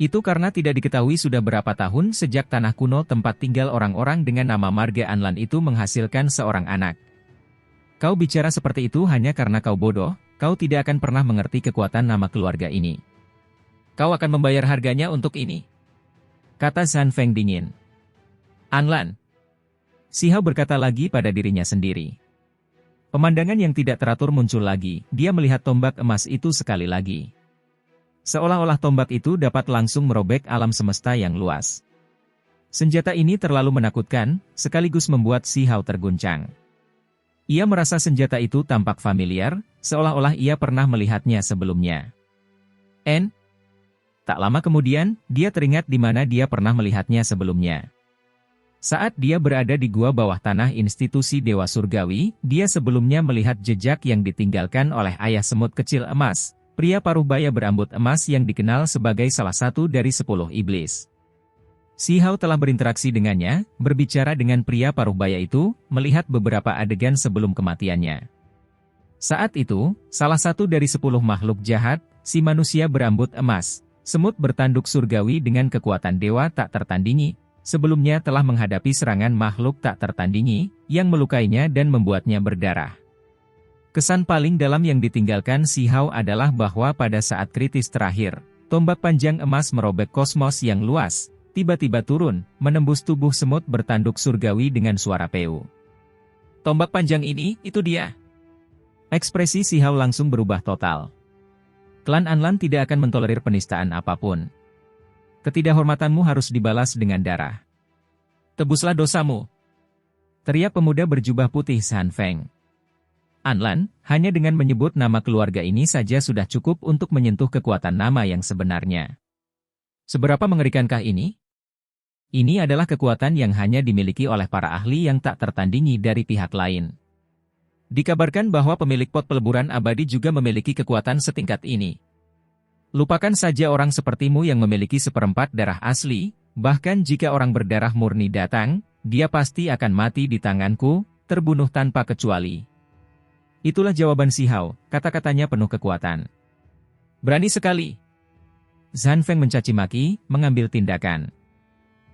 Itu karena tidak diketahui sudah berapa tahun sejak tanah kuno tempat tinggal orang-orang dengan nama marga Anlan itu menghasilkan seorang anak. Kau bicara seperti itu hanya karena kau bodoh, kau tidak akan pernah mengerti kekuatan nama keluarga ini. Kau akan membayar harganya untuk ini, kata Zhan Feng dingin. Anlan. Si Hao berkata lagi pada dirinya sendiri. Pemandangan yang tidak teratur muncul lagi, dia melihat tombak emas itu sekali lagi. Seolah-olah tombak itu dapat langsung merobek alam semesta yang luas. Senjata ini terlalu menakutkan, sekaligus membuat si Hao terguncang. Ia merasa senjata itu tampak familiar, seolah-olah ia pernah melihatnya sebelumnya. Tak lama kemudian, dia teringat di mana dia pernah melihatnya sebelumnya. Saat dia berada di gua bawah tanah institusi Dewa Surgawi, dia sebelumnya melihat jejak yang ditinggalkan oleh ayah semut kecil emas, pria paruh baya berambut emas yang dikenal sebagai salah satu dari 10 iblis. Si Hao telah berinteraksi dengannya, berbicara dengan pria paruh baya itu, melihat beberapa adegan sebelum kematiannya. Saat itu, salah satu dari 10 makhluk jahat, si manusia berambut emas, semut bertanduk surgawi dengan kekuatan dewa tak tertandingi, sebelumnya telah menghadapi serangan makhluk tak tertandingi, yang melukainya dan membuatnya berdarah. Kesan paling dalam yang ditinggalkan si Hao adalah bahwa pada saat kritis terakhir, tombak panjang emas merobek kosmos yang luas, tiba-tiba turun, menembus tubuh semut bertanduk surgawi dengan suara peu. Tombak panjang ini, itu dia. Ekspresi si Hao langsung berubah total. Klan Anlan tidak akan mentolerir penistaan apapun. Ketidakhormatanmu harus dibalas dengan darah. Tebuslah dosamu, teriak pemuda berjubah putih Zhan Feng. Anlan, hanya dengan menyebut nama keluarga ini saja sudah cukup untuk menyentuh kekuatan nama yang sebenarnya. Seberapa mengerikankah ini? Ini adalah kekuatan yang hanya dimiliki oleh para ahli yang tak tertandingi dari pihak lain. Dikabarkan bahwa pemilik pot peleburan abadi juga memiliki kekuatan setingkat ini. Lupakan saja orang sepertimu yang memiliki seperempat darah asli, bahkan jika orang berdarah murni datang, dia pasti akan mati di tanganku, terbunuh tanpa kecuali. Itulah jawaban si Hao, kata-katanya penuh kekuatan. Berani sekali. Zhan Feng mencaci maki, mengambil tindakan.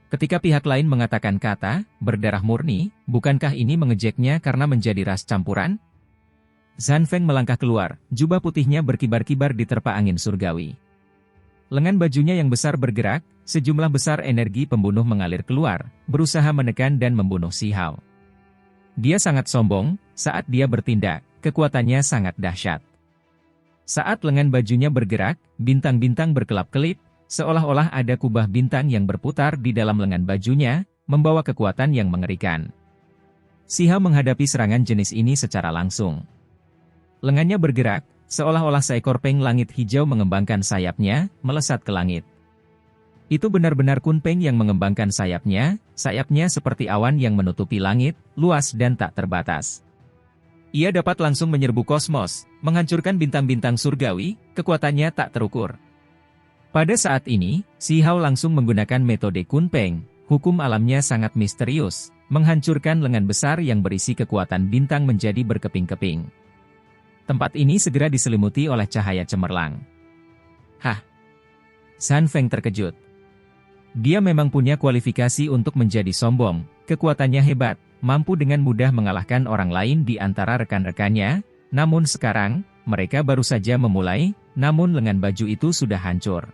Ketika pihak lain mengatakan kata, berdarah murni, bukankah ini mengejeknya karena menjadi ras campuran? Zhan Feng melangkah keluar, jubah putihnya berkibar-kibar diterpa angin surgawi. Lengan bajunya yang besar bergerak, Sejumlah besar energi pembunuh mengalir keluar, berusaha menekan dan membunuh Si Hao. Dia sangat sombong, saat dia bertindak, kekuatannya sangat dahsyat. Saat lengan bajunya bergerak, bintang-bintang berkelap-kelip, seolah-olah ada kubah bintang yang berputar di dalam lengan bajunya, membawa kekuatan yang mengerikan. Si Hao menghadapi serangan jenis ini secara langsung. Lengannya bergerak, seolah-olah seekor peng langit hijau mengembangkan sayapnya, melesat ke langit. Itu benar-benar Kun Peng yang mengembangkan sayapnya seperti awan yang menutupi langit, luas dan tak terbatas. Ia dapat langsung menyerbu kosmos, menghancurkan bintang-bintang surgawi, kekuatannya tak terukur. Pada saat ini, Si Hao langsung menggunakan metode Kun Peng, hukum alamnya sangat misterius, menghancurkan lengan besar yang berisi kekuatan bintang menjadi berkeping-keping. Tempat ini segera diselimuti oleh cahaya cemerlang. Hah! Zhan Feng terkejut. Dia memang punya kualifikasi untuk menjadi sombong, kekuatannya hebat, mampu dengan mudah mengalahkan orang lain di antara rekan-rekannya, namun sekarang, mereka baru saja memulai, namun lengan baju itu sudah hancur.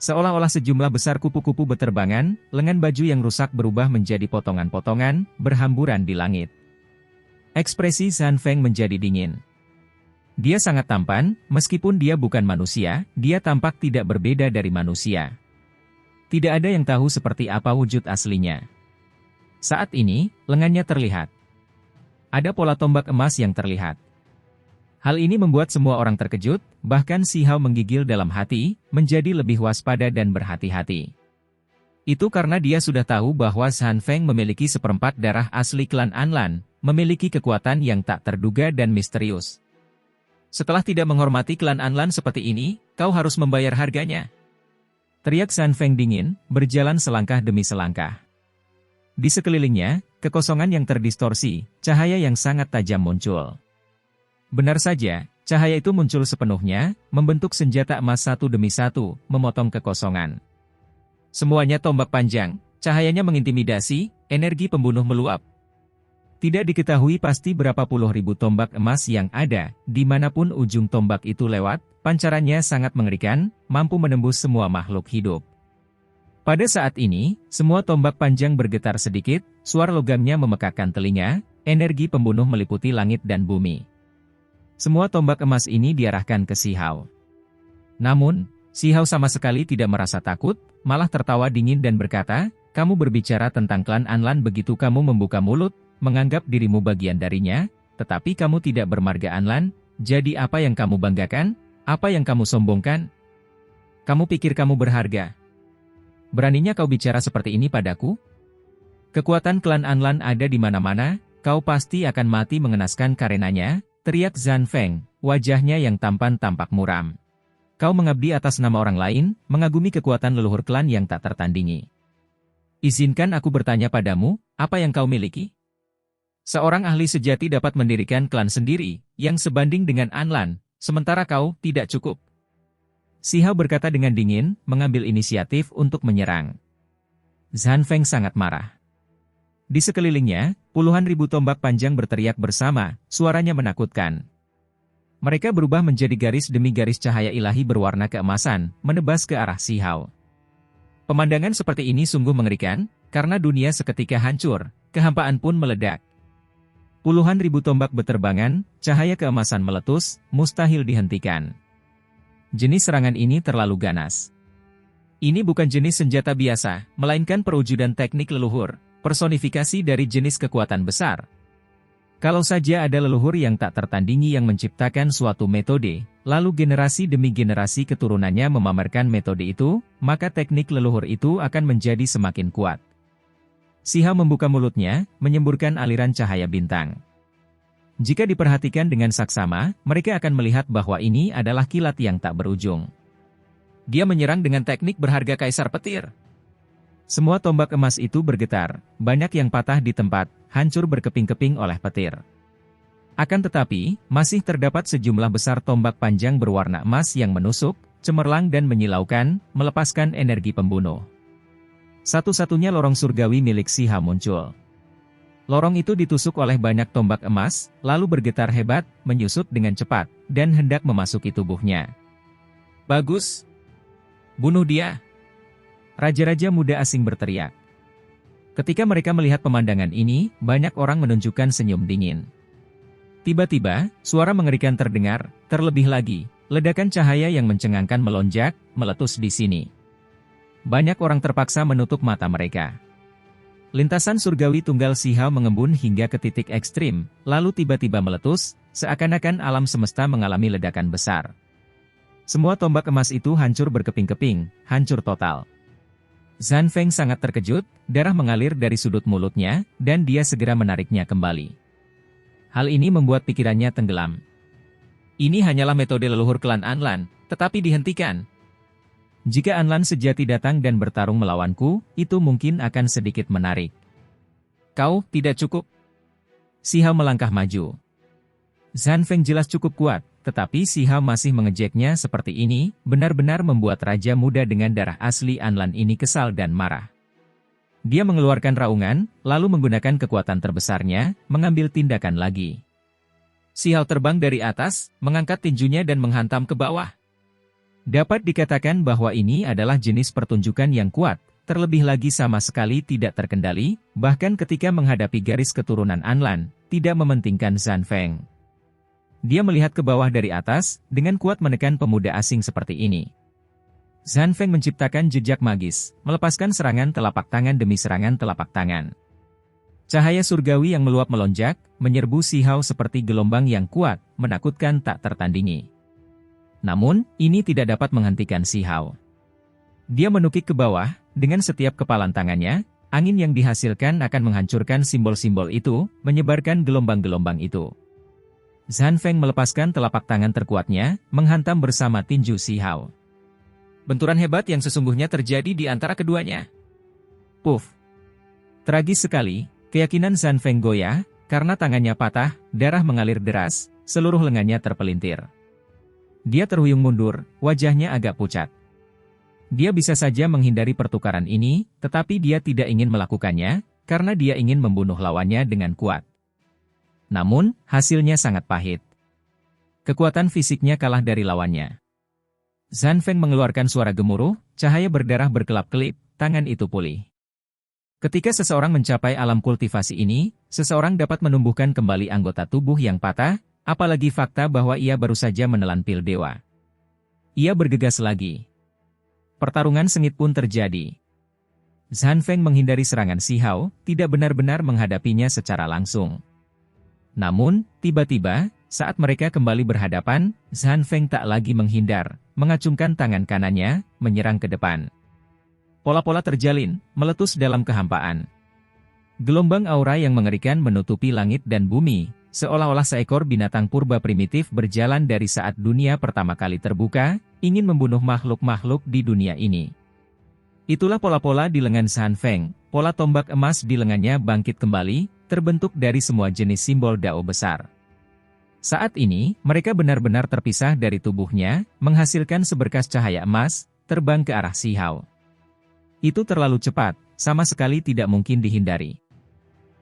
Seolah-olah sejumlah besar kupu-kupu beterbangan, lengan baju yang rusak berubah menjadi potongan-potongan, berhamburan di langit. Ekspresi Zhan Feng menjadi dingin. Dia sangat tampan, meskipun dia bukan manusia, dia tampak tidak berbeda dari manusia. Tidak ada yang tahu seperti apa wujud aslinya. Saat ini, lengannya terlihat. Ada pola tombak emas yang terlihat. Hal ini membuat semua orang terkejut, bahkan Si Hao menggigil dalam hati, menjadi lebih waspada dan berhati-hati. Itu karena dia sudah tahu bahwa Zhan Feng memiliki seperempat darah asli klan Anlan, memiliki kekuatan yang tak terduga dan misterius. Setelah tidak menghormati klan Anlan seperti ini, kau harus membayar harganya. Teriak Zhan Feng dingin, berjalan selangkah demi selangkah. Di sekelilingnya, kekosongan yang terdistorsi, cahaya yang sangat tajam muncul. Benar saja, cahaya itu muncul sepenuhnya, membentuk senjata emas satu demi satu, memotong kekosongan. Semuanya tombak panjang, cahayanya mengintimidasi, energi pembunuh meluap. Tidak diketahui pasti berapa puluh ribu tombak emas yang ada, dimanapun ujung tombak itu lewat, pancarannya sangat mengerikan, mampu menembus semua makhluk hidup. Pada saat ini, semua tombak panjang bergetar sedikit, suara logamnya memekakkan telinga, energi pembunuh meliputi langit dan bumi. Semua tombak emas ini diarahkan ke Si Hao. Namun, Si Hao sama sekali tidak merasa takut, malah tertawa dingin dan berkata, "Kamu berbicara tentang klan Anlan begitu kamu membuka mulut, menganggap dirimu bagian darinya, tetapi kamu tidak bermarga Anlan, jadi apa yang kamu banggakan? Apa yang kamu sombongkan? Kamu pikir kamu berharga? Beraninya kau bicara seperti ini padaku? Kekuatan klan Anlan ada di mana-mana, kau pasti akan mati mengenaskan karenanya," teriak Zhan Feng, wajahnya yang tampan tampak muram. "Kau mengabdi atas nama orang lain, mengagumi kekuatan leluhur klan yang tak tertandingi. Izinkan aku bertanya padamu, apa yang kau miliki? Seorang ahli sejati dapat mendirikan klan sendiri, yang sebanding dengan Anlan, sementara kau tidak cukup." Si Hao berkata dengan dingin, mengambil inisiatif untuk menyerang. Zhan Feng sangat marah. Di sekelilingnya, puluhan ribu tombak panjang berteriak bersama, suaranya menakutkan. Mereka berubah menjadi garis demi garis cahaya ilahi berwarna keemasan, menebas ke arah Si Hao. Pemandangan seperti ini sungguh mengerikan, karena dunia seketika hancur, kehampaan pun meledak. Puluhan ribu tombak beterbangan, cahaya keemasan meletus, mustahil dihentikan. Jenis serangan ini terlalu ganas. Ini bukan jenis senjata biasa, melainkan perwujudan teknik leluhur, personifikasi dari jenis kekuatan besar. Kalau saja ada leluhur yang tak tertandingi yang menciptakan suatu metode, lalu generasi demi generasi keturunannya memamerkan metode itu, maka teknik leluhur itu akan menjadi semakin kuat. Si Hao membuka mulutnya, menyemburkan aliran cahaya bintang. Jika diperhatikan dengan saksama, mereka akan melihat bahwa ini adalah kilat yang tak berujung. Dia menyerang dengan teknik berharga Kaisar Petir. Semua tombak emas itu bergetar, banyak yang patah di tempat, hancur berkeping-keping oleh petir. Akan tetapi, masih terdapat sejumlah besar tombak panjang berwarna emas yang menusuk, cemerlang dan menyilaukan, melepaskan energi pembunuh. Satu-satunya lorong surgawi milik Si Hao muncul. Lorong itu ditusuk oleh banyak tombak emas, lalu bergetar hebat, menyusut dengan cepat, dan hendak memasuki tubuhnya. "Bagus! Bunuh dia!" raja-raja muda asing berteriak. Ketika mereka melihat pemandangan ini, banyak orang menunjukkan senyum dingin. Tiba-tiba, suara mengerikan terdengar, terlebih lagi, ledakan cahaya yang mencengangkan melonjak, meletus di sini. Banyak orang terpaksa menutup mata mereka. Lintasan surgawi tunggal Si Hao mengembun hingga ke titik ekstrim, lalu tiba-tiba meletus, seakan-akan alam semesta mengalami ledakan besar. Semua tombak emas itu hancur berkeping-keping, hancur total. Zhan Feng sangat terkejut, darah mengalir dari sudut mulutnya, dan dia segera menariknya kembali. Hal ini membuat pikirannya tenggelam. Ini hanyalah metode leluhur klan Anlan, tetapi dihentikan. Jika Anlan sejati datang dan bertarung melawanku, itu mungkin akan sedikit menarik. Kau tidak cukup. Si Hao melangkah maju. Zhan Feng jelas cukup kuat, tetapi Si Hao masih mengejeknya seperti ini, benar-benar membuat raja muda dengan darah asli Anlan ini kesal dan marah. Dia mengeluarkan raungan, lalu menggunakan kekuatan terbesarnya, mengambil tindakan lagi. Si Hao terbang dari atas, mengangkat tinjunya dan menghantam ke bawah. Dapat dikatakan bahwa ini adalah jenis pertunjukan yang kuat, terlebih lagi sama sekali tidak terkendali, bahkan ketika menghadapi garis keturunan Anlan, tidak mementingkan Zhan Feng. Dia melihat ke bawah dari atas, dengan kuat menekan pemuda asing seperti ini. Zhan Feng menciptakan jejak magis, melepaskan serangan telapak tangan demi serangan telapak tangan. Cahaya surgawi yang meluap melonjak, menyerbu Si Hao seperti gelombang yang kuat, menakutkan tak tertandingi. Namun, ini tidak dapat menghentikan Si Hao. Dia menukik ke bawah, dengan setiap kepalan tangannya, angin yang dihasilkan akan menghancurkan simbol-simbol itu, menyebarkan gelombang-gelombang itu. Zhan Feng melepaskan telapak tangan terkuatnya, menghantam bersama tinju Si Hao. Benturan hebat yang sesungguhnya terjadi di antara keduanya. Puff! Tragis sekali, keyakinan Zhan Feng goyah, karena tangannya patah, darah mengalir deras, seluruh lengannya terpelintir. Dia terhuyung mundur, wajahnya agak pucat. Dia bisa saja menghindari pertukaran ini, tetapi dia tidak ingin melakukannya, karena dia ingin membunuh lawannya dengan kuat. Namun, hasilnya sangat pahit. Kekuatan fisiknya kalah dari lawannya. Zhan Feng mengeluarkan suara gemuruh, cahaya berdarah berkelap-kelip, tangan itu pulih. Ketika seseorang mencapai alam kultivasi ini, seseorang dapat menumbuhkan kembali anggota tubuh yang patah, apalagi fakta bahwa ia baru saja menelan pil dewa. Ia bergegas lagi. Pertarungan sengit pun terjadi. Zhan Feng menghindari serangan Si Hao, tidak benar-benar menghadapinya secara langsung. Namun, tiba-tiba, saat mereka kembali berhadapan, Zhan Feng tak lagi menghindar, mengacungkan tangan kanannya, menyerang ke depan. Pola-pola terjalin, meletus dalam kehampaan. Gelombang aura yang mengerikan menutupi langit dan bumi, seolah-olah seekor binatang purba primitif berjalan dari saat dunia pertama kali terbuka, ingin membunuh makhluk-makhluk di dunia ini. Itulah pola-pola di lengan Zhan Feng, pola tombak emas di lengannya bangkit kembali, terbentuk dari semua jenis simbol Dao besar. Saat ini, mereka benar-benar terpisah dari tubuhnya, menghasilkan seberkas cahaya emas, terbang ke arah Si Hao. Itu terlalu cepat, sama sekali tidak mungkin dihindari.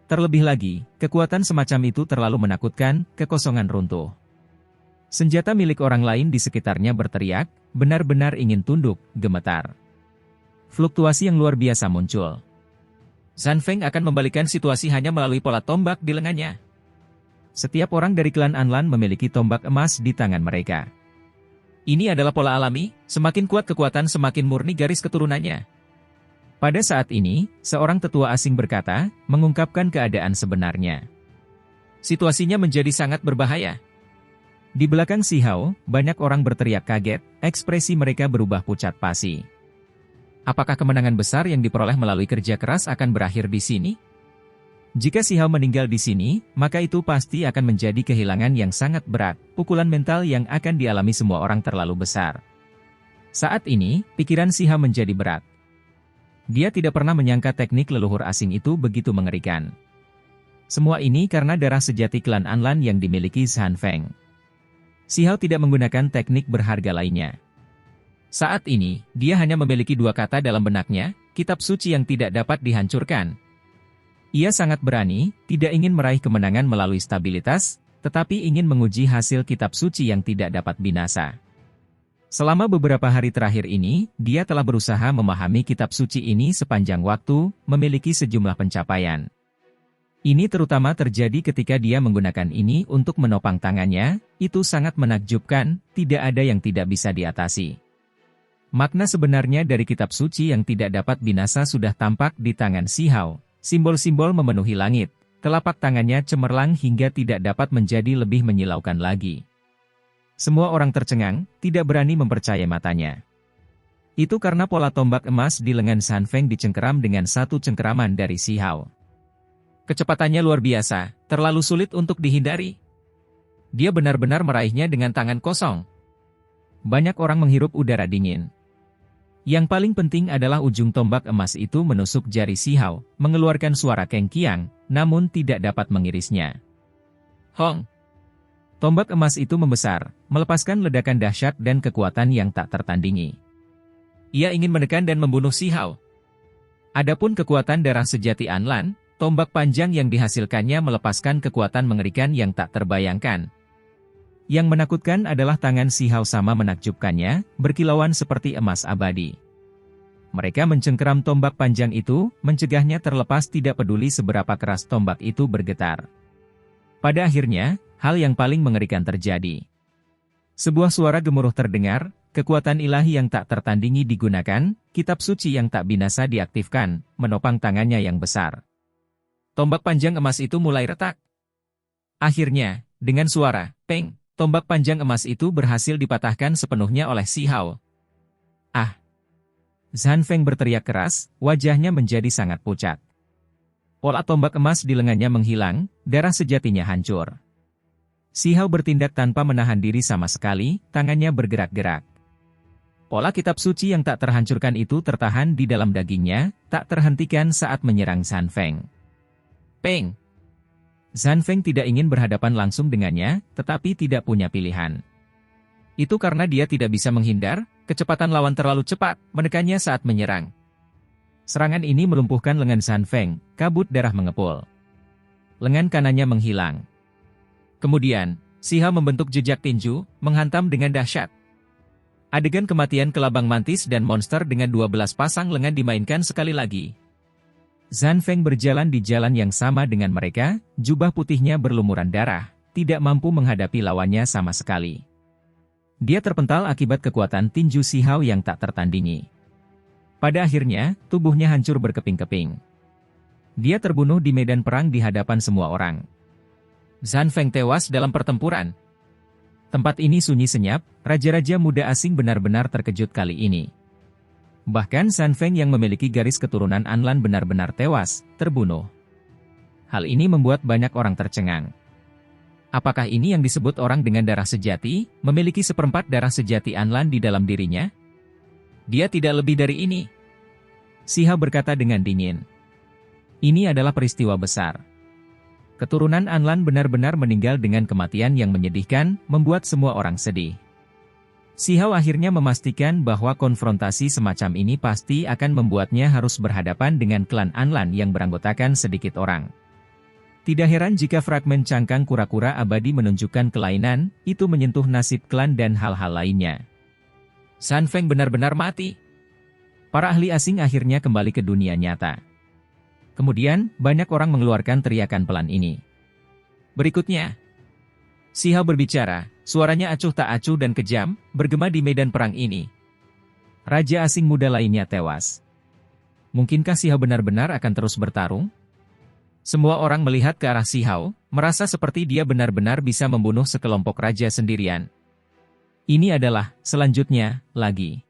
Terlebih lagi, kekuatan semacam itu terlalu menakutkan, kekosongan runtuh. Senjata milik orang lain di sekitarnya berteriak, benar-benar ingin tunduk, gemetar. Fluktuasi yang luar biasa muncul. Zhan Feng akan membalikan situasi hanya melalui pola tombak di lengannya. Setiap orang dari klan Anlan memiliki tombak emas di tangan mereka. Ini adalah pola alami, semakin kuat kekuatan semakin murni garis keturunannya. Pada saat ini, seorang tetua asing berkata, mengungkapkan keadaan sebenarnya. Situasinya menjadi sangat berbahaya. Di belakang Si Hao, banyak orang berteriak kaget, ekspresi mereka berubah pucat pasi. Apakah kemenangan besar yang diperoleh melalui kerja keras akan berakhir di sini? Jika Si Hao meninggal di sini, maka itu pasti akan menjadi kehilangan yang sangat berat, pukulan mental yang akan dialami semua orang terlalu besar. Saat ini, pikiran Si Hao menjadi berat. Dia tidak pernah menyangka teknik leluhur asing itu begitu mengerikan. Semua ini karena darah sejati klan Anlan yang dimiliki Zhan Feng. Si Hao tidak menggunakan teknik berharga lainnya. Saat ini, dia hanya memiliki dua kata dalam benaknya, kitab suci yang tidak dapat dihancurkan. Ia sangat berani, tidak ingin meraih kemenangan melalui stabilitas, tetapi ingin menguji hasil kitab suci yang tidak dapat binasa. Selama beberapa hari terakhir ini, dia telah berusaha memahami kitab suci ini sepanjang waktu, memiliki sejumlah pencapaian. Ini terutama terjadi ketika dia menggunakan ini untuk menopang tangannya, itu sangat menakjubkan, tidak ada yang tidak bisa diatasi. Makna sebenarnya dari kitab suci yang tidak dapat binasa sudah tampak di tangan Si Hao. Simbol-simbol memenuhi langit, telapak tangannya cemerlang hingga tidak dapat menjadi lebih menyilaukan lagi. Semua orang tercengang, tidak berani mempercayai matanya. Itu karena pola tombak emas di lengan San Feng dicengkeram dengan satu cengkeraman dari Si Hao. Kecepatannya luar biasa, terlalu sulit untuk dihindari. Dia benar-benar meraihnya dengan tangan kosong. Banyak orang menghirup udara dingin. Yang paling penting adalah ujung tombak emas itu menusuk jari Si Hao, mengeluarkan suara kengkiang, namun tidak dapat mengirisnya. Hong! Tombak emas itu membesar, melepaskan ledakan dahsyat dan kekuatan yang tak tertandingi. Ia ingin menekan dan membunuh Si Hao. Adapun kekuatan darah sejati Anlan, tombak panjang yang dihasilkannya melepaskan kekuatan mengerikan yang tak terbayangkan. Yang menakutkan adalah tangan Si Hao sama menakjubkannya, berkilauan seperti emas abadi. Mereka mencengkeram tombak panjang itu, mencegahnya terlepas tidak peduli seberapa keras tombak itu bergetar. Pada akhirnya, hal yang paling mengerikan terjadi. Sebuah suara gemuruh terdengar, kekuatan ilahi yang tak tertandingi digunakan, kitab suci yang tak binasa diaktifkan, menopang tangannya yang besar. Tombak panjang emas itu mulai retak. Akhirnya, dengan suara, peng, tombak panjang emas itu berhasil dipatahkan sepenuhnya oleh Si Hao. Ah! San Feng berteriak keras, wajahnya menjadi sangat pucat. Pola tombak emas di lengannya menghilang, darah sejatinya hancur. Si Hao bertindak tanpa menahan diri sama sekali, tangannya bergerak-gerak. Pola kitab suci yang tak terhancurkan itu tertahan di dalam dagingnya, tak terhentikan saat menyerang San Feng. Peng! San Feng tidak ingin berhadapan langsung dengannya, tetapi tidak punya pilihan. Itu karena dia tidak bisa menghindar, kecepatan lawan terlalu cepat, menekannya saat menyerang. Serangan ini melumpuhkan lengan San Feng, kabut darah mengepul. Lengan kanannya menghilang. Kemudian, Si Hao membentuk jejak tinju, menghantam dengan dahsyat. Adegan kematian kelabang mantis dan monster dengan 12 pasang lengan dimainkan sekali lagi. San Feng berjalan di jalan yang sama dengan mereka, jubah putihnya berlumuran darah, tidak mampu menghadapi lawannya sama sekali. Dia terpental akibat kekuatan tinju Si Hao yang tak tertandingi. Pada akhirnya, tubuhnya hancur berkeping-keping. Dia terbunuh di medan perang di hadapan semua orang. San Feng tewas dalam pertempuran. Tempat ini sunyi senyap, raja-raja muda asing benar-benar terkejut kali ini. Bahkan San Feng yang memiliki garis keturunan Anlan benar-benar tewas, terbunuh. Hal ini membuat banyak orang tercengang. Apakah ini yang disebut orang dengan darah sejati, memiliki seperempat darah sejati Anlan di dalam dirinya? Dia tidak lebih dari ini. Si Hao berkata dengan dingin. Ini adalah peristiwa besar. Keturunan Anlan benar-benar meninggal dengan kematian yang menyedihkan, membuat semua orang sedih. Si Hao akhirnya memastikan bahwa konfrontasi semacam ini pasti akan membuatnya harus berhadapan dengan klan Anlan yang beranggotakan sedikit orang. Tidak heran jika fragmen cangkang kura-kura abadi menunjukkan kelainan, itu menyentuh nasib klan dan hal-hal lainnya. San Feng benar-benar mati. Para ahli asing akhirnya kembali ke dunia nyata. Kemudian, banyak orang mengeluarkan teriakan pelan ini. Berikutnya, Si Hao berbicara, suaranya acuh tak acuh dan kejam, bergema di medan perang ini. Raja asing muda lainnya tewas. Mungkinkah Si Hao benar-benar akan terus bertarung? Semua orang melihat ke arah Si Hao, merasa seperti dia benar-benar bisa membunuh sekelompok raja sendirian. Ini adalah, selanjutnya, lagi.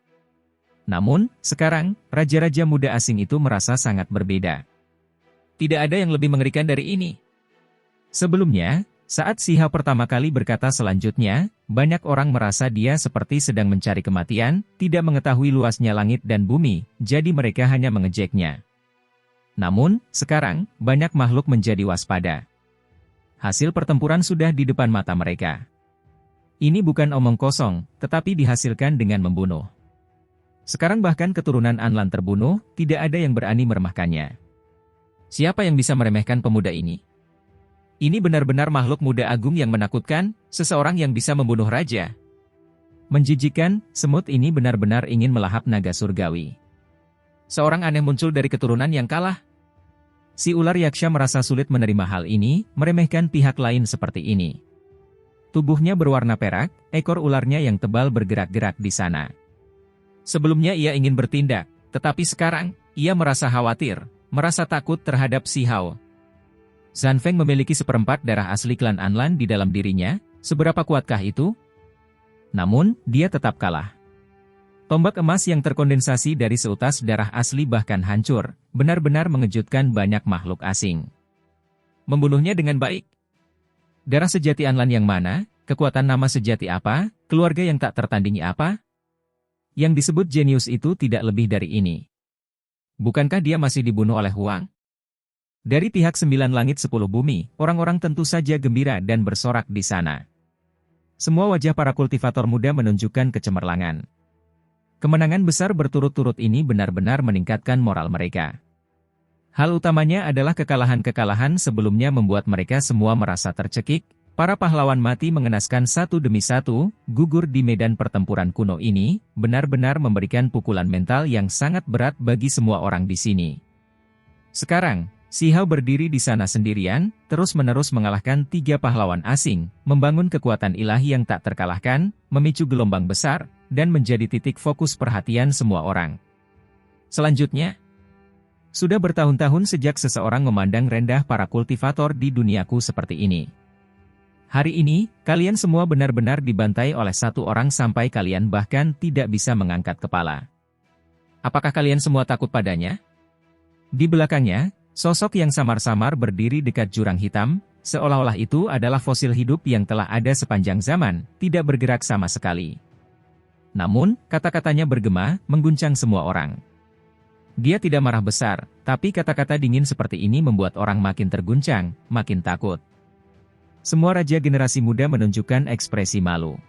Namun, sekarang, raja-raja muda asing itu merasa sangat berbeda. Tidak ada yang lebih mengerikan dari ini. Sebelumnya, saat Si Hao pertama kali berkata selanjutnya, banyak orang merasa dia seperti sedang mencari kematian, tidak mengetahui luasnya langit dan bumi, jadi mereka hanya mengejeknya. Namun, sekarang, banyak makhluk menjadi waspada. Hasil pertempuran sudah di depan mata mereka. Ini bukan omong kosong, tetapi dihasilkan dengan membunuh. Sekarang bahkan keturunan Anlan terbunuh, tidak ada yang berani meremehkannya. Siapa yang bisa meremehkan pemuda ini? Ini benar-benar makhluk muda agung yang menakutkan, seseorang yang bisa membunuh raja. Menjijikan, semut ini benar-benar ingin melahap naga surgawi. Seorang aneh muncul dari keturunan yang kalah. Si ular yaksha merasa sulit menerima hal ini, meremehkan pihak lain seperti ini. Tubuhnya berwarna perak, ekor ularnya yang tebal bergerak-gerak di sana. Sebelumnya ia ingin bertindak, tetapi sekarang, ia merasa khawatir, merasa takut terhadap Si Hao. Zhan Feng memiliki seperempat darah asli klan Anlan di dalam dirinya, seberapa kuatkah itu? Namun, dia tetap kalah. Tombak emas yang terkondensasi dari seutas darah asli bahkan hancur, benar-benar mengejutkan banyak makhluk asing. Membunuhnya dengan baik. Darah sejati Anlan yang mana, kekuatan nama sejati apa, keluarga yang tak tertandingi apa? Yang disebut jenius itu tidak lebih dari ini. Bukankah dia masih dibunuh oleh Huang? Dari pihak 9 langit 10 bumi, orang-orang tentu saja gembira dan bersorak di sana. Semua wajah para kultivator muda menunjukkan kecemerlangan. Kemenangan besar berturut-turut ini benar-benar meningkatkan moral mereka. Hal utamanya adalah kekalahan-kekalahan sebelumnya membuat mereka semua merasa tercekik. Para pahlawan mati mengenaskan satu demi satu, gugur di medan pertempuran kuno ini, benar-benar memberikan pukulan mental yang sangat berat bagi semua orang di sini. Sekarang, Si Hao berdiri di sana sendirian, terus-menerus mengalahkan 3 pahlawan asing, membangun kekuatan ilahi yang tak terkalahkan, memicu gelombang besar, dan menjadi titik fokus perhatian semua orang. Selanjutnya, sudah bertahun-tahun sejak seseorang memandang rendah para kultivator di duniaku seperti ini. Hari ini, kalian semua benar-benar dibantai oleh satu orang sampai kalian bahkan tidak bisa mengangkat kepala. Apakah kalian semua takut padanya? Di belakangnya, sosok yang samar-samar berdiri dekat jurang hitam, seolah-olah itu adalah fosil hidup yang telah ada sepanjang zaman, tidak bergerak sama sekali. Namun, kata-katanya bergema, mengguncang semua orang. Dia tidak marah besar, tapi kata-kata dingin seperti ini membuat orang makin terguncang, makin takut. Semua raja generasi muda menunjukkan ekspresi malu.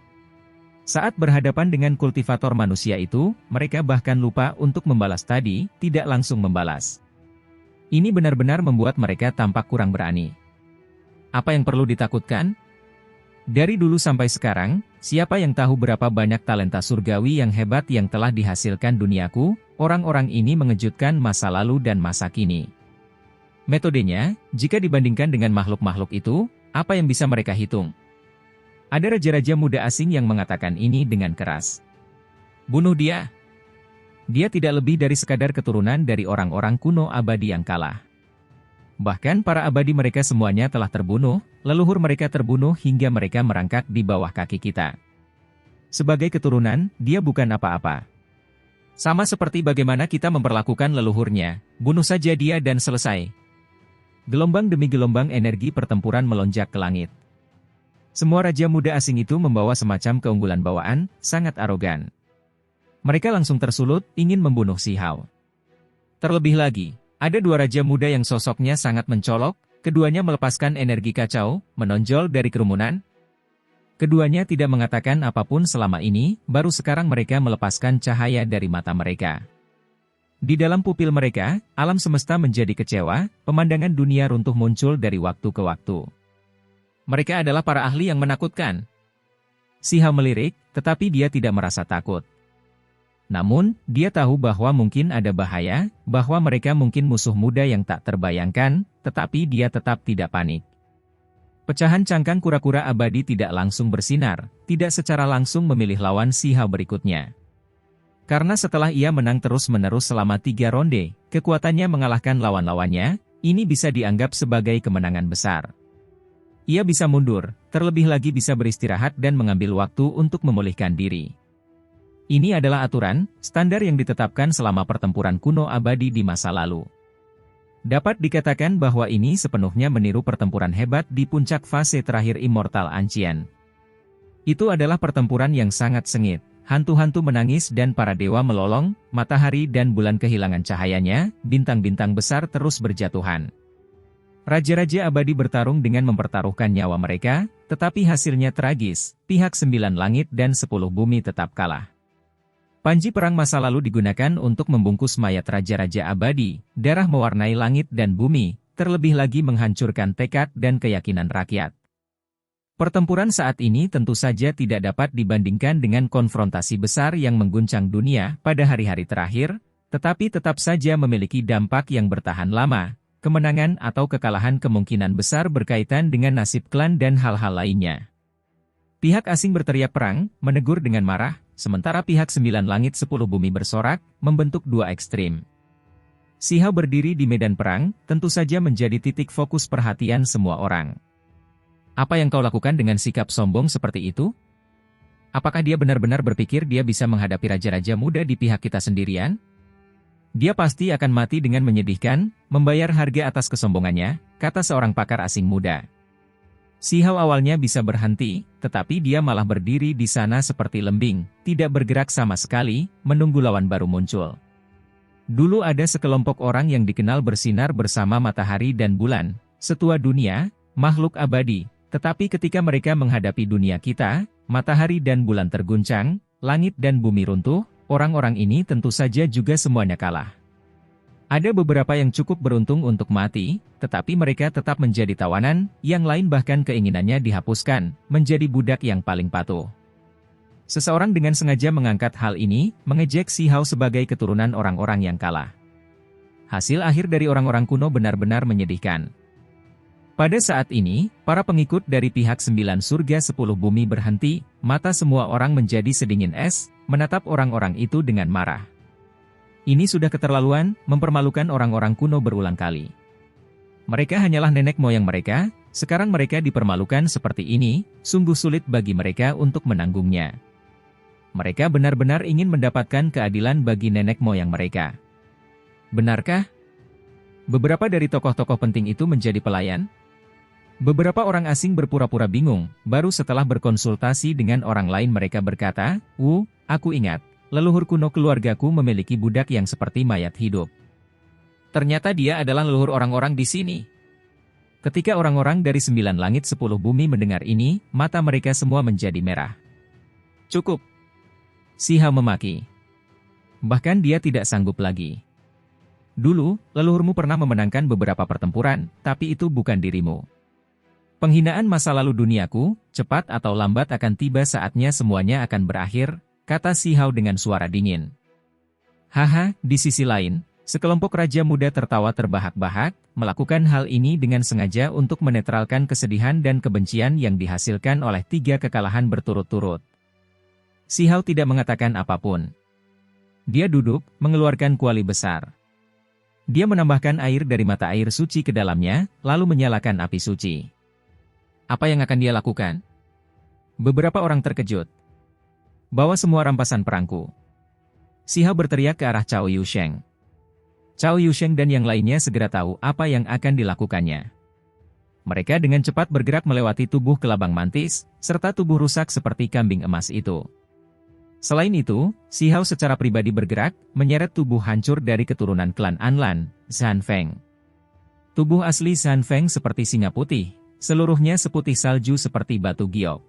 Saat berhadapan dengan kultivator manusia itu, mereka bahkan lupa untuk membalas tadi, tidak langsung membalas. Ini benar-benar membuat mereka tampak kurang berani. Apa yang perlu ditakutkan? Dari dulu sampai sekarang, siapa yang tahu berapa banyak talenta surgawi yang hebat yang telah dihasilkan duniaku, orang-orang ini mengejutkan masa lalu dan masa kini. Metodenya, jika dibandingkan dengan makhluk-makhluk itu, apa yang bisa mereka hitung? Ada raja-raja muda asing yang mengatakan ini dengan keras. Bunuh dia! Dia tidak lebih dari sekadar keturunan dari orang-orang kuno abadi yang kalah. Bahkan para abadi mereka semuanya telah terbunuh, leluhur mereka terbunuh hingga mereka merangkak di bawah kaki kita. Sebagai keturunan, dia bukan apa-apa. Sama seperti bagaimana kita memperlakukan leluhurnya, bunuh saja dia dan selesai. Gelombang demi gelombang energi pertempuran melonjak ke langit. Semua raja muda asing itu membawa semacam keunggulan bawaan, sangat arogan. Mereka langsung tersulut, ingin membunuh Si Hao. Terlebih lagi, ada 2 raja muda yang sosoknya sangat mencolok, keduanya melepaskan energi kacau, menonjol dari kerumunan. Keduanya tidak mengatakan apapun selama ini, baru sekarang mereka melepaskan cahaya dari mata mereka. Di dalam pupil mereka, alam semesta menjadi kecewa, pemandangan dunia runtuh muncul dari waktu ke waktu. Mereka adalah para ahli yang menakutkan. Si Hao melirik, tetapi dia tidak merasa takut. Namun, dia tahu bahwa mungkin ada bahaya, bahwa mereka mungkin musuh muda yang tak terbayangkan, tetapi dia tetap tidak panik. Pecahan cangkang kura-kura abadi tidak langsung bersinar, tidak secara langsung memilih lawan Si Hao berikutnya. Karena setelah ia menang terus-menerus selama 3 ronde, kekuatannya mengalahkan lawan-lawannya, ini bisa dianggap sebagai kemenangan besar. Ia bisa mundur, terlebih lagi bisa beristirahat dan mengambil waktu untuk memulihkan diri. Ini adalah aturan, standar yang ditetapkan selama pertempuran kuno abadi di masa lalu. Dapat dikatakan bahwa ini sepenuhnya meniru pertempuran hebat di puncak fase terakhir Immortal Ancient. Itu adalah pertempuran yang sangat sengit, hantu-hantu menangis dan para dewa melolong, matahari dan bulan kehilangan cahayanya, bintang-bintang besar terus berjatuhan. Raja-raja abadi bertarung dengan mempertaruhkan nyawa mereka, tetapi hasilnya tragis, pihak 9 langit dan 10 bumi tetap kalah. Panji perang masa lalu digunakan untuk membungkus mayat raja-raja abadi, darah mewarnai langit dan bumi, terlebih lagi menghancurkan tekad dan keyakinan rakyat. Pertempuran saat ini tentu saja tidak dapat dibandingkan dengan konfrontasi besar yang mengguncang dunia pada hari-hari terakhir, tetapi tetap saja memiliki dampak yang bertahan lama. Kemenangan atau kekalahan kemungkinan besar berkaitan dengan nasib klan dan hal-hal lainnya. Pihak asing berteriak perang, menegur dengan marah, sementara pihak 9 langit 10 bumi bersorak, membentuk dua ekstrim. Si Hao berdiri di medan perang, tentu saja menjadi titik fokus perhatian semua orang. Apa yang kau lakukan dengan sikap sombong seperti itu? Apakah dia benar-benar berpikir dia bisa menghadapi raja-raja muda di pihak kita sendirian? Dia pasti akan mati dengan menyedihkan, membayar harga atas kesombongannya, kata seorang pakar asing muda. Si Hao awalnya bisa berhenti, tetapi dia malah berdiri di sana seperti lembing, tidak bergerak sama sekali, menunggu lawan baru muncul. Dulu ada sekelompok orang yang dikenal bersinar bersama matahari dan bulan, setua dunia, makhluk abadi. Tetapi ketika mereka menghadapi dunia kita, matahari dan bulan terguncang, langit dan bumi runtuh, orang-orang ini tentu saja juga semuanya kalah. Ada beberapa yang cukup beruntung untuk mati, tetapi mereka tetap menjadi tawanan, yang lain bahkan keinginannya dihapuskan, menjadi budak yang paling patuh. Seseorang dengan sengaja mengangkat hal ini, mengejek Si Hao sebagai keturunan orang-orang yang kalah. Hasil akhir dari orang-orang kuno benar-benar menyedihkan. Pada saat ini, para pengikut dari pihak 9 surga 10 bumi berhenti, mata semua orang menjadi sedingin es, menatap orang-orang itu dengan marah. Ini sudah keterlaluan, mempermalukan orang-orang kuno berulang kali. Mereka hanyalah nenek moyang mereka, sekarang mereka dipermalukan seperti ini, sungguh sulit bagi mereka untuk menanggungnya. Mereka benar-benar ingin mendapatkan keadilan bagi nenek moyang mereka. Benarkah? Beberapa dari tokoh-tokoh penting itu menjadi pelayan? Beberapa orang asing berpura-pura bingung, baru setelah berkonsultasi dengan orang lain mereka berkata, aku ingat, leluhur kuno keluargaku memiliki budak yang seperti mayat hidup. Ternyata dia adalah leluhur orang-orang di sini. Ketika orang-orang dari 9 langit 10 bumi mendengar ini, mata mereka semua menjadi merah. Cukup. Si Hao memaki. Bahkan dia tidak sanggup lagi. Dulu, leluhurmu pernah memenangkan beberapa pertempuran, tapi itu bukan dirimu. Penghinaan masa lalu duniaku, cepat atau lambat akan tiba saatnya semuanya akan berakhir, kata Si Hao dengan suara dingin. Haha, di sisi lain, sekelompok raja muda tertawa terbahak-bahak, melakukan hal ini dengan sengaja untuk menetralkan kesedihan dan kebencian yang dihasilkan oleh 3 kekalahan berturut-turut. Si Hao tidak mengatakan apapun. Dia duduk, mengeluarkan kuali besar. Dia menambahkan air dari mata air suci ke dalamnya, lalu menyalakan api suci. Apa yang akan dia lakukan? Beberapa orang terkejut. Bawa semua rampasan perangku. Si Hao berteriak ke arah Cao Yusheng. Cao Yusheng dan yang lainnya segera tahu apa yang akan dilakukannya. Mereka dengan cepat bergerak melewati tubuh kelabang mantis, serta tubuh rusak seperti kambing emas itu. Selain itu, Si Hao secara pribadi bergerak, menyeret tubuh hancur dari keturunan klan Anlan, Zhan Feng. Tubuh asli Zhan Feng seperti singa putih, seluruhnya seputih salju seperti batu giok.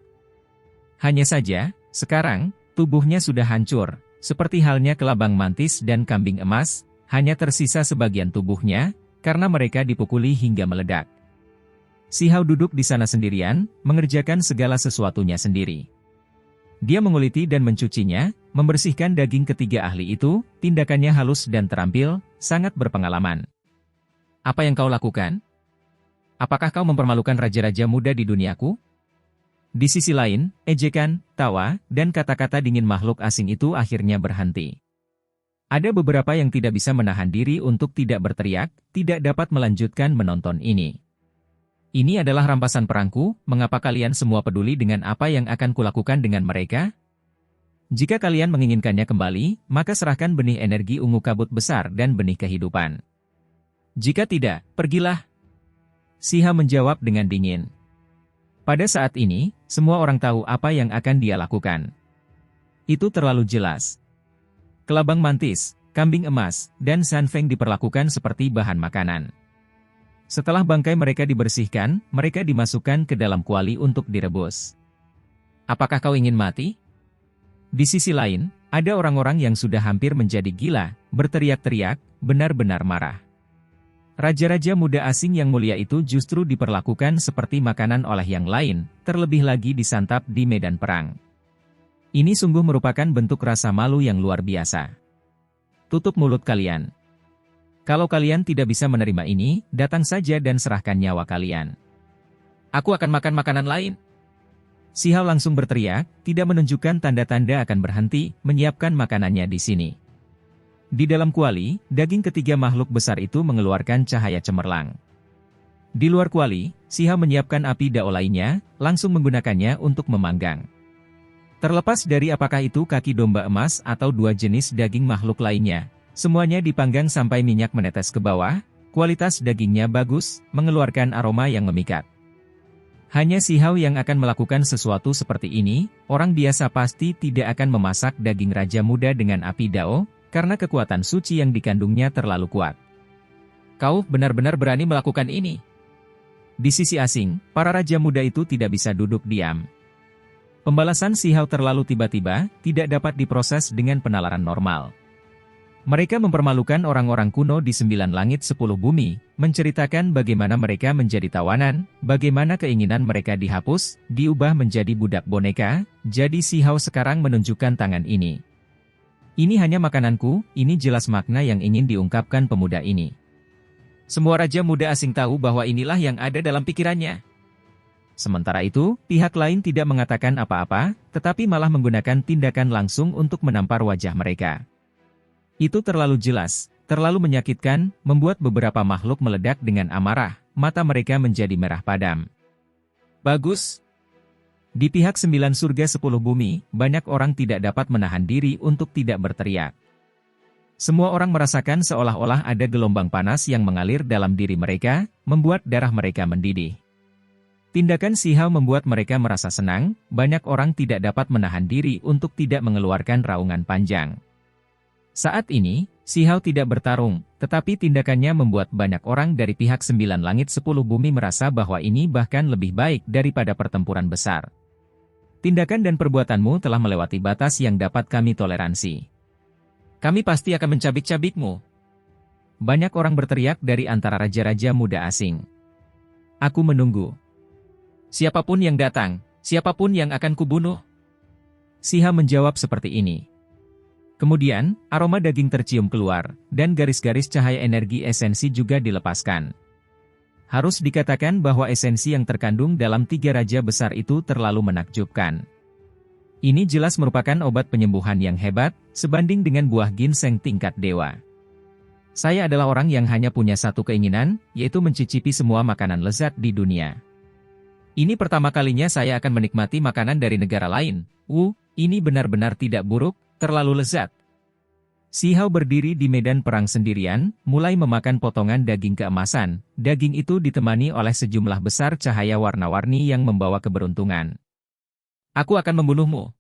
Hanya saja, sekarang, tubuhnya sudah hancur, seperti halnya kelabang mantis dan kambing emas, hanya tersisa sebagian tubuhnya, karena mereka dipukuli hingga meledak. Si Hao duduk di sana sendirian, mengerjakan segala sesuatunya sendiri. Dia menguliti dan mencucinya, membersihkan daging ketiga ahli itu, tindakannya halus dan terampil, sangat berpengalaman. Apa yang kau lakukan? Apakah kau mempermalukan raja-raja muda di duniaku? Di sisi lain, ejekan, tawa, dan kata-kata dingin makhluk asing itu akhirnya berhenti. Ada beberapa yang tidak bisa menahan diri untuk tidak berteriak, tidak dapat melanjutkan menonton ini. Ini adalah rampasan perangku, mengapa kalian semua peduli dengan apa yang akan kulakukan dengan mereka? Jika kalian menginginkannya kembali, maka serahkan benih energi ungu kabut besar dan benih kehidupan. Jika tidak, pergilah. Si Hao menjawab dengan dingin. Pada saat ini, semua orang tahu apa yang akan dia lakukan. Itu terlalu jelas. Kelabang mantis, kambing emas, dan Zhan Feng diperlakukan seperti bahan makanan. Setelah bangkai mereka dibersihkan, mereka dimasukkan ke dalam kuali untuk direbus. Apakah kau ingin mati? Di sisi lain, ada orang-orang yang sudah hampir menjadi gila, berteriak-teriak, benar-benar marah. Raja-raja muda asing yang mulia itu justru diperlakukan seperti makanan oleh yang lain, terlebih lagi disantap di medan perang. Ini sungguh merupakan bentuk rasa malu yang luar biasa. Tutup mulut kalian. Kalau kalian tidak bisa menerima ini, datang saja dan serahkan nyawa kalian. Aku akan makan makanan lain. Si Hao langsung berteriak, tidak menunjukkan tanda-tanda akan berhenti, menyiapkan makanannya di sini. Di dalam kuali, daging ketiga makhluk besar itu mengeluarkan cahaya cemerlang. Di luar kuali, Si Hao menyiapkan api dao lainnya, langsung menggunakannya untuk memanggang. Terlepas dari apakah itu kaki domba emas atau dua jenis daging makhluk lainnya, semuanya dipanggang sampai minyak menetes ke bawah, kualitas dagingnya bagus, mengeluarkan aroma yang memikat. Hanya Si Hao yang akan melakukan sesuatu seperti ini, orang biasa pasti tidak akan memasak daging raja muda dengan api dao, karena kekuatan suci yang dikandungnya terlalu kuat. Kau benar-benar berani melakukan ini. Di sisi asing, para raja muda itu tidak bisa duduk diam. Pembalasan Si Hao terlalu tiba-tiba, tidak dapat diproses dengan penalaran normal. Mereka mempermalukan orang-orang kuno di 9 langit 10 bumi, menceritakan bagaimana mereka menjadi tawanan, bagaimana keinginan mereka dihapus, diubah menjadi budak boneka, jadi Si Hao sekarang menunjukkan tangan ini. Ini hanya makananku, ini jelas makna yang ingin diungkapkan pemuda ini. Semua raja muda asing tahu bahwa inilah yang ada dalam pikirannya. Sementara itu, pihak lain tidak mengatakan apa-apa, tetapi malah menggunakan tindakan langsung untuk menampar wajah mereka. Itu terlalu jelas, terlalu menyakitkan, membuat beberapa makhluk meledak dengan amarah, mata mereka menjadi merah padam. Bagus. Di pihak 9 surga 10 bumi, banyak orang tidak dapat menahan diri untuk tidak berteriak. Semua orang merasakan seolah-olah ada gelombang panas yang mengalir dalam diri mereka, membuat darah mereka mendidih. Tindakan Si Hao membuat mereka merasa senang, banyak orang tidak dapat menahan diri untuk tidak mengeluarkan raungan panjang. Saat ini, Si Hao tidak bertarung, tetapi tindakannya membuat banyak orang dari pihak 9 langit 10 bumi merasa bahwa ini bahkan lebih baik daripada pertempuran besar. Tindakan dan perbuatanmu telah melewati batas yang dapat kami toleransi. Kami pasti akan mencabik-cabikmu. Banyak orang berteriak dari antara raja-raja muda asing. Aku menunggu. Siapapun yang datang, siapapun yang akan kubunuh. Si Hao menjawab seperti ini. Kemudian, aroma daging tercium keluar, dan garis-garis cahaya energi esensi juga dilepaskan. Harus dikatakan bahwa esensi yang terkandung dalam 3 raja besar itu terlalu menakjubkan. Ini jelas merupakan obat penyembuhan yang hebat, sebanding dengan buah ginseng tingkat dewa. Saya adalah orang yang hanya punya satu keinginan, yaitu mencicipi semua makanan lezat di dunia. Ini pertama kalinya saya akan menikmati makanan dari negara lain. Ini benar-benar tidak buruk, terlalu lezat. Si Hao berdiri di medan perang sendirian, mulai memakan potongan daging keemasan. Daging itu ditemani oleh sejumlah besar cahaya warna-warni yang membawa keberuntungan. Aku akan membunuhmu.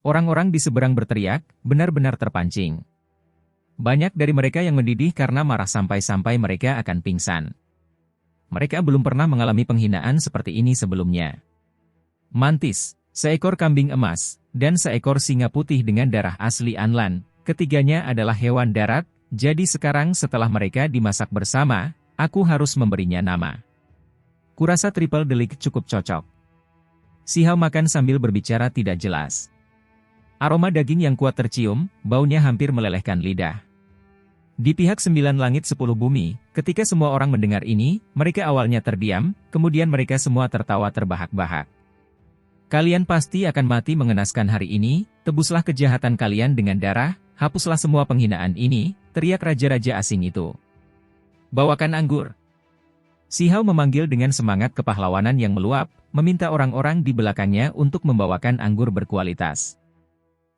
Orang-orang di seberang berteriak, benar-benar terpancing. Banyak dari mereka yang mendidih karena marah sampai-sampai mereka akan pingsan. Mereka belum pernah mengalami penghinaan seperti ini sebelumnya. Mantis, seekor kambing emas, dan seekor singa putih dengan darah asli Anlan. Ketiganya adalah hewan darat, jadi sekarang setelah mereka dimasak bersama, aku harus memberinya nama. Kurasa triple delik cukup cocok. Si Hao makan sambil berbicara tidak jelas. Aroma daging yang kuat tercium, baunya hampir melelehkan lidah. Di pihak 9 langit 10 bumi, ketika semua orang mendengar ini, mereka awalnya terdiam, kemudian mereka semua tertawa terbahak-bahak. Kalian pasti akan mati mengenaskan hari ini, tebuslah kejahatan kalian dengan darah, hapuslah semua penghinaan ini, teriak raja-raja asing itu. Bawakan anggur. Si Hao memanggil dengan semangat kepahlawanan yang meluap, meminta orang-orang di belakangnya untuk membawakan anggur berkualitas.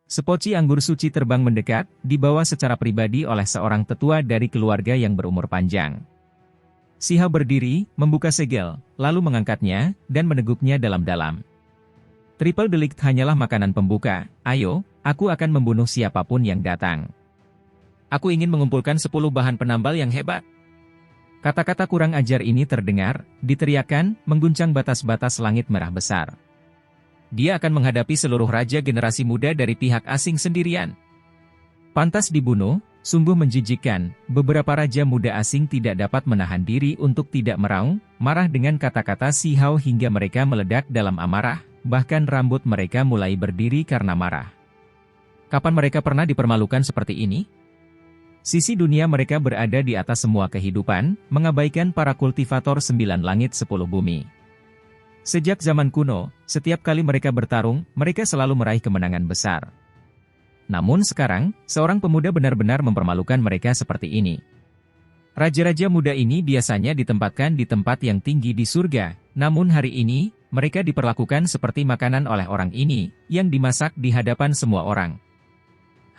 Sepoci anggur suci terbang mendekat, dibawa secara pribadi oleh seorang tetua dari keluarga yang berumur panjang. Si Hao berdiri, membuka segel, lalu mengangkatnya, dan meneguknya dalam-dalam. Triple Delict hanyalah makanan pembuka, ayo, aku akan membunuh siapapun yang datang. Aku ingin mengumpulkan 10 bahan penambal yang hebat. Kata-kata kurang ajar ini terdengar, diteriakkan, mengguncang batas-batas langit merah besar. Dia akan menghadapi seluruh raja generasi muda dari pihak asing sendirian. Pantas dibunuh, Sungguh menjijikkan, beberapa raja muda asing tidak dapat menahan diri untuk tidak meraung, marah dengan kata-kata Si Hao hingga mereka meledak dalam amarah, bahkan rambut mereka mulai berdiri karena marah. Kapan mereka pernah dipermalukan seperti ini? Sisi dunia mereka berada di atas semua kehidupan, mengabaikan para kultivator 9 langit 10 bumi. Sejak zaman kuno, setiap kali mereka bertarung, mereka selalu meraih kemenangan besar. Namun sekarang, seorang pemuda benar-benar mempermalukan mereka seperti ini. Raja-raja muda ini biasanya ditempatkan di tempat yang tinggi di surga, namun hari ini, mereka diperlakukan seperti makanan oleh orang ini, yang dimasak di hadapan semua orang.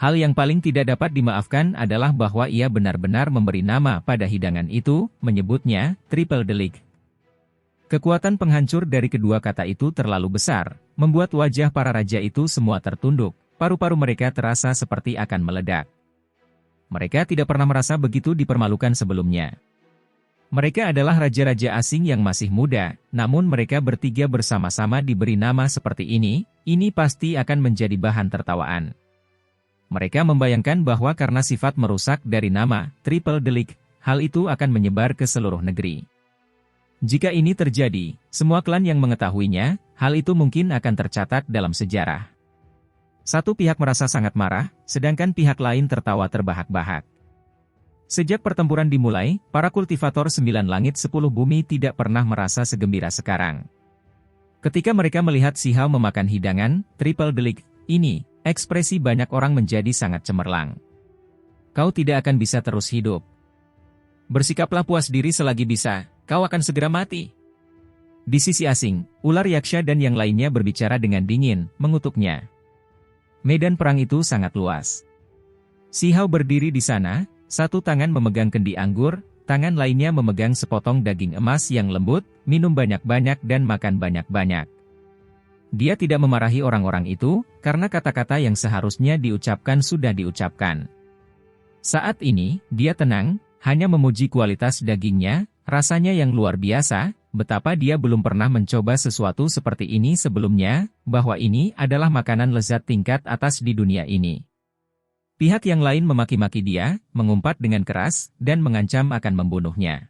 Hal yang paling tidak dapat dimaafkan adalah bahwa ia benar-benar memberi nama pada hidangan itu, menyebutnya Triple Delik. Kekuatan penghancur dari kedua kata itu terlalu besar, membuat wajah para raja itu semua tertunduk. Paru-paru mereka terasa seperti akan meledak. Mereka tidak pernah merasa begitu dipermalukan sebelumnya. Mereka adalah raja-raja asing yang masih muda, namun mereka bertiga bersama-sama diberi nama seperti ini pasti akan menjadi bahan tertawaan. Mereka membayangkan bahwa karena sifat merusak dari nama Triple Delik, hal itu akan menyebar ke seluruh negeri. Jika ini terjadi, semua klan yang mengetahuinya, hal itu mungkin akan tercatat dalam sejarah. Satu pihak merasa sangat marah, sedangkan pihak lain tertawa terbahak-bahak. Sejak pertempuran dimulai, para kultivator 9 langit 10 bumi tidak pernah merasa segembira sekarang. Ketika mereka melihat Si Hao memakan hidangan Triple Delik ini, ekspresi banyak orang menjadi sangat cemerlang. Kau tidak akan bisa terus hidup. Bersikaplah puas diri selagi bisa, kau akan segera mati. Di sisi asing, ular yaksha dan yang lainnya berbicara dengan dingin, mengutuknya. Medan perang itu sangat luas. Si Hao berdiri di sana, satu tangan memegang kendi anggur, tangan lainnya memegang sepotong daging emas yang lembut, minum banyak-banyak dan makan banyak-banyak. Dia tidak memarahi orang-orang itu, karena kata-kata yang seharusnya diucapkan sudah diucapkan. Saat ini, dia tenang, hanya memuji kualitas dagingnya, rasanya yang luar biasa, betapa dia belum pernah mencoba sesuatu seperti ini sebelumnya, bahwa ini adalah makanan lezat tingkat atas di dunia ini. Pihak yang lain memaki-maki dia, mengumpat dengan keras, dan mengancam akan membunuhnya.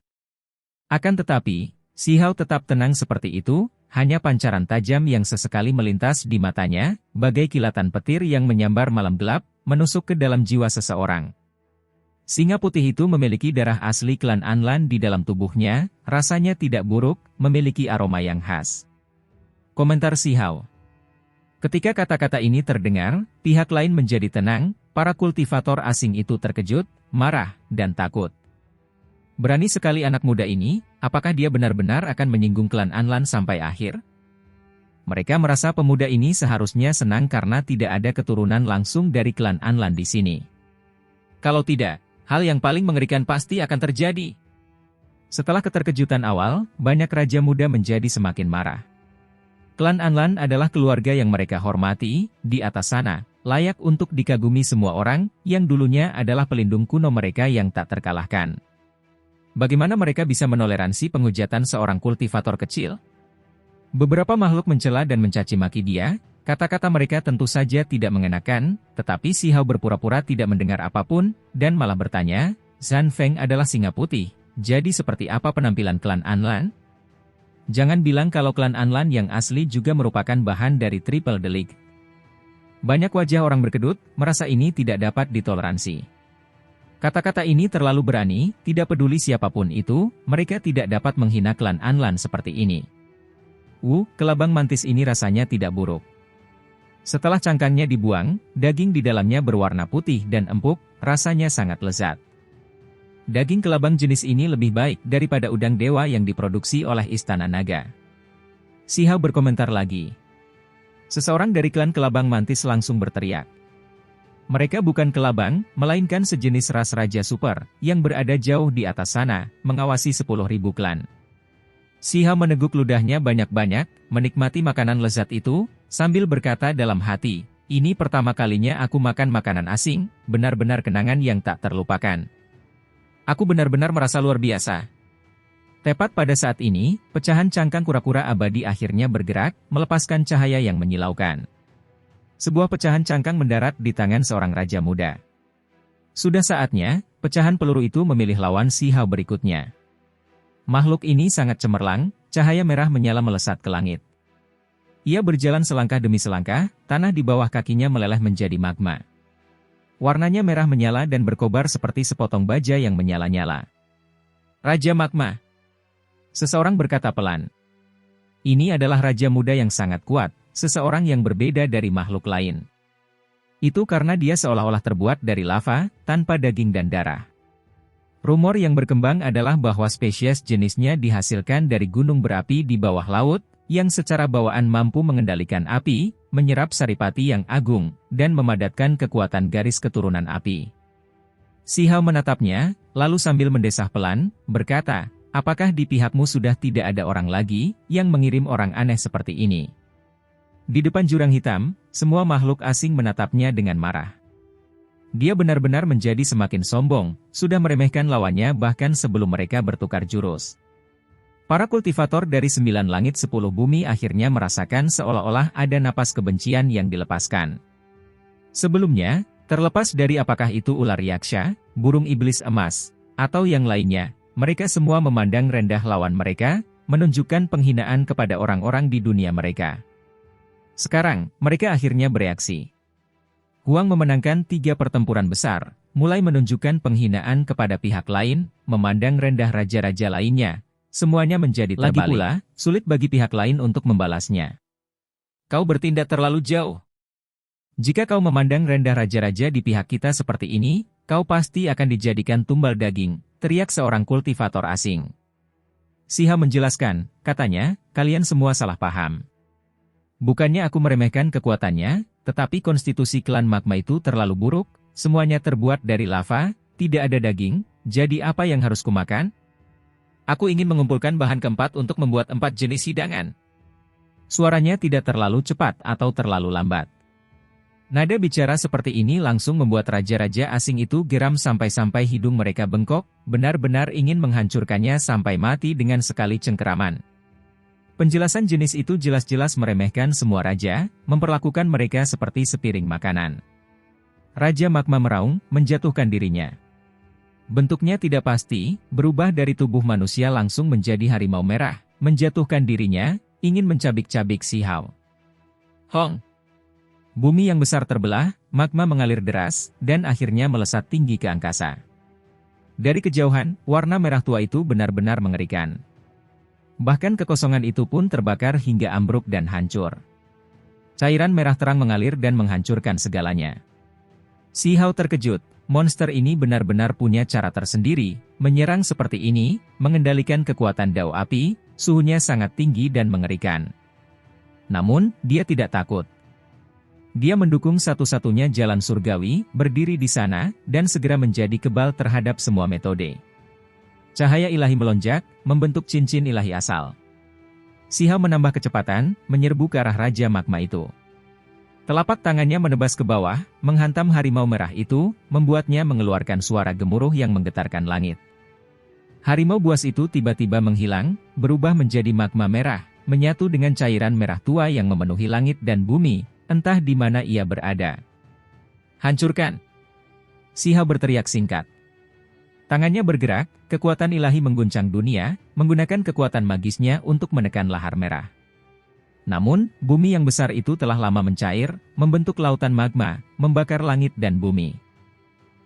Akan tetapi, Si Hao tetap tenang seperti itu, hanya pancaran tajam yang sesekali melintas di matanya, bagai kilatan petir yang menyambar malam gelap, menusuk ke dalam jiwa seseorang. Singa putih itu memiliki darah asli klan Anlan di dalam tubuhnya, rasanya tidak buruk, memiliki aroma yang khas. Komentar Si Hao. Ketika kata-kata ini terdengar, pihak lain menjadi tenang, para kultivator asing itu terkejut, marah, dan takut. Berani sekali anak muda ini, apakah dia benar-benar akan menyinggung klan Anlan sampai akhir? Mereka merasa pemuda ini seharusnya senang karena tidak ada keturunan langsung dari klan Anlan di sini. Kalau tidak, hal yang paling mengerikan pasti akan terjadi. Setelah keterkejutan awal, banyak raja muda menjadi semakin marah. Klan Anlan adalah keluarga yang mereka hormati, di atas sana, layak untuk dikagumi semua orang, yang dulunya adalah pelindung kuno mereka yang tak terkalahkan. Bagaimana mereka bisa menoleransi penghujatan seorang kultivator kecil? Beberapa makhluk mencela dan mencaci maki dia, kata-kata mereka tentu saja tidak mengenakan, tetapi Si Hao berpura-pura tidak mendengar apapun, dan malah bertanya, Zhan Feng adalah singa putih, jadi seperti apa penampilan klan Anlan? Jangan bilang kalau klan Anlan yang asli juga merupakan bahan dari Triple Delik. Banyak wajah orang berkedut, merasa ini tidak dapat ditoleransi. Kata-kata ini terlalu berani, tidak peduli siapapun itu, mereka tidak dapat menghina klan Anlan seperti ini. Kelabang mantis ini rasanya tidak buruk. Setelah cangkangnya dibuang, daging di dalamnya berwarna putih dan empuk, rasanya sangat lezat. Daging kelabang jenis ini lebih baik daripada udang dewa yang diproduksi oleh Istana Naga. Si Hao berkomentar lagi. Seseorang dari klan kelabang mantis langsung berteriak. Mereka bukan kelabang, melainkan sejenis ras raja super, yang berada jauh di atas sana, mengawasi 10.000 klan. Si Hao meneguk ludahnya banyak-banyak, menikmati makanan lezat itu, sambil berkata dalam hati, ini pertama kalinya aku makan makanan asing, benar-benar kenangan yang tak terlupakan. Aku benar-benar merasa luar biasa. Tepat pada saat ini, pecahan cangkang kura-kura abadi akhirnya bergerak, melepaskan cahaya yang menyilaukan. Sebuah pecahan cangkang mendarat di tangan seorang raja muda. Sudah saatnya, pecahan peluru itu memilih lawan Si Hao berikutnya. Makhluk ini sangat cemerlang, cahaya merah menyala melesat ke langit. Ia berjalan selangkah demi selangkah, tanah di bawah kakinya meleleh menjadi magma. Warnanya merah menyala dan berkobar seperti sepotong baja yang menyala-nyala. Raja Magma. Seseorang berkata pelan. Ini adalah raja muda yang sangat kuat, seseorang yang berbeda dari makhluk lain. Itu karena dia seolah-olah terbuat dari lava, tanpa daging dan darah. Rumor yang berkembang adalah bahwa spesies jenisnya dihasilkan dari gunung berapi di bawah laut, yang secara bawaan mampu mengendalikan api, menyerap saripati yang agung, dan memadatkan kekuatan garis keturunan api. Si Hao menatapnya, lalu sambil mendesah pelan, berkata, apakah di pihakmu sudah tidak ada orang lagi, yang mengirim orang aneh seperti ini? Di depan jurang hitam, semua makhluk asing menatapnya dengan marah. Dia benar-benar menjadi semakin sombong, sudah meremehkan lawannya bahkan sebelum mereka bertukar jurus. Para kultivator dari 9 langit 10 bumi akhirnya merasakan seolah-olah ada napas kebencian yang dilepaskan. Sebelumnya, terlepas dari apakah itu ular yaksha, burung iblis emas, atau yang lainnya, mereka semua memandang rendah lawan mereka, menunjukkan penghinaan kepada orang-orang di dunia mereka. Sekarang, mereka akhirnya bereaksi. Huang memenangkan 3 pertempuran besar, mulai menunjukkan penghinaan kepada pihak lain, memandang rendah raja-raja lainnya. Semuanya menjadi terbalik. Lagi pula, sulit bagi pihak lain untuk membalasnya. Kau bertindak terlalu jauh. Jika kau memandang rendah raja-raja di pihak kita seperti ini, kau pasti akan dijadikan tumbal daging, teriak seorang kultivator asing. Si Hao menjelaskan, katanya, kalian semua salah paham. Bukannya aku meremehkan kekuatannya, tetapi konstitusi klan magma itu terlalu buruk, semuanya terbuat dari lava, tidak ada daging, jadi apa yang harus kumakan? Aku ingin mengumpulkan bahan keempat untuk membuat 4 jenis hidangan. Suaranya tidak terlalu cepat atau terlalu lambat. Nada bicara seperti ini langsung membuat raja-raja asing itu geram sampai-sampai hidung mereka bengkok, benar-benar ingin menghancurkannya sampai mati dengan sekali cengkeraman. Penjelasan jenis itu jelas-jelas meremehkan semua raja, memperlakukan mereka seperti sepiring makanan. Raja Magma meraung, menjatuhkan dirinya. Bentuknya tidak pasti, berubah dari tubuh manusia langsung menjadi harimau merah, menjatuhkan dirinya, ingin mencabik-cabik Si Hao. Hong! Bumi yang besar terbelah, magma mengalir deras, dan akhirnya melesat tinggi ke angkasa. Dari kejauhan, warna merah tua itu benar-benar mengerikan. Bahkan kekosongan itu pun terbakar hingga ambruk dan hancur. Cairan merah terang mengalir dan menghancurkan segalanya. Si Hao terkejut, monster ini benar-benar punya cara tersendiri, menyerang seperti ini, mengendalikan kekuatan dao api, suhunya sangat tinggi dan mengerikan. Namun, dia tidak takut. Dia mendukung satu-satunya jalan surgawi, berdiri di sana, dan segera menjadi kebal terhadap semua metode. Cahaya ilahi melonjak, membentuk cincin ilahi asal. Si Hao menambah kecepatan, menyerbu ke arah Raja Magma itu. Telapak tangannya menebas ke bawah, menghantam harimau merah itu, membuatnya mengeluarkan suara gemuruh yang menggetarkan langit. Harimau buas itu tiba-tiba menghilang, berubah menjadi magma merah, menyatu dengan cairan merah tua yang memenuhi langit dan bumi, entah di mana ia berada. Hancurkan! Si Hao berteriak singkat. Tangannya bergerak, kekuatan ilahi mengguncang dunia, menggunakan kekuatan magisnya untuk menekan lahar merah. Namun, bumi yang besar itu telah lama mencair, membentuk lautan magma, membakar langit dan bumi.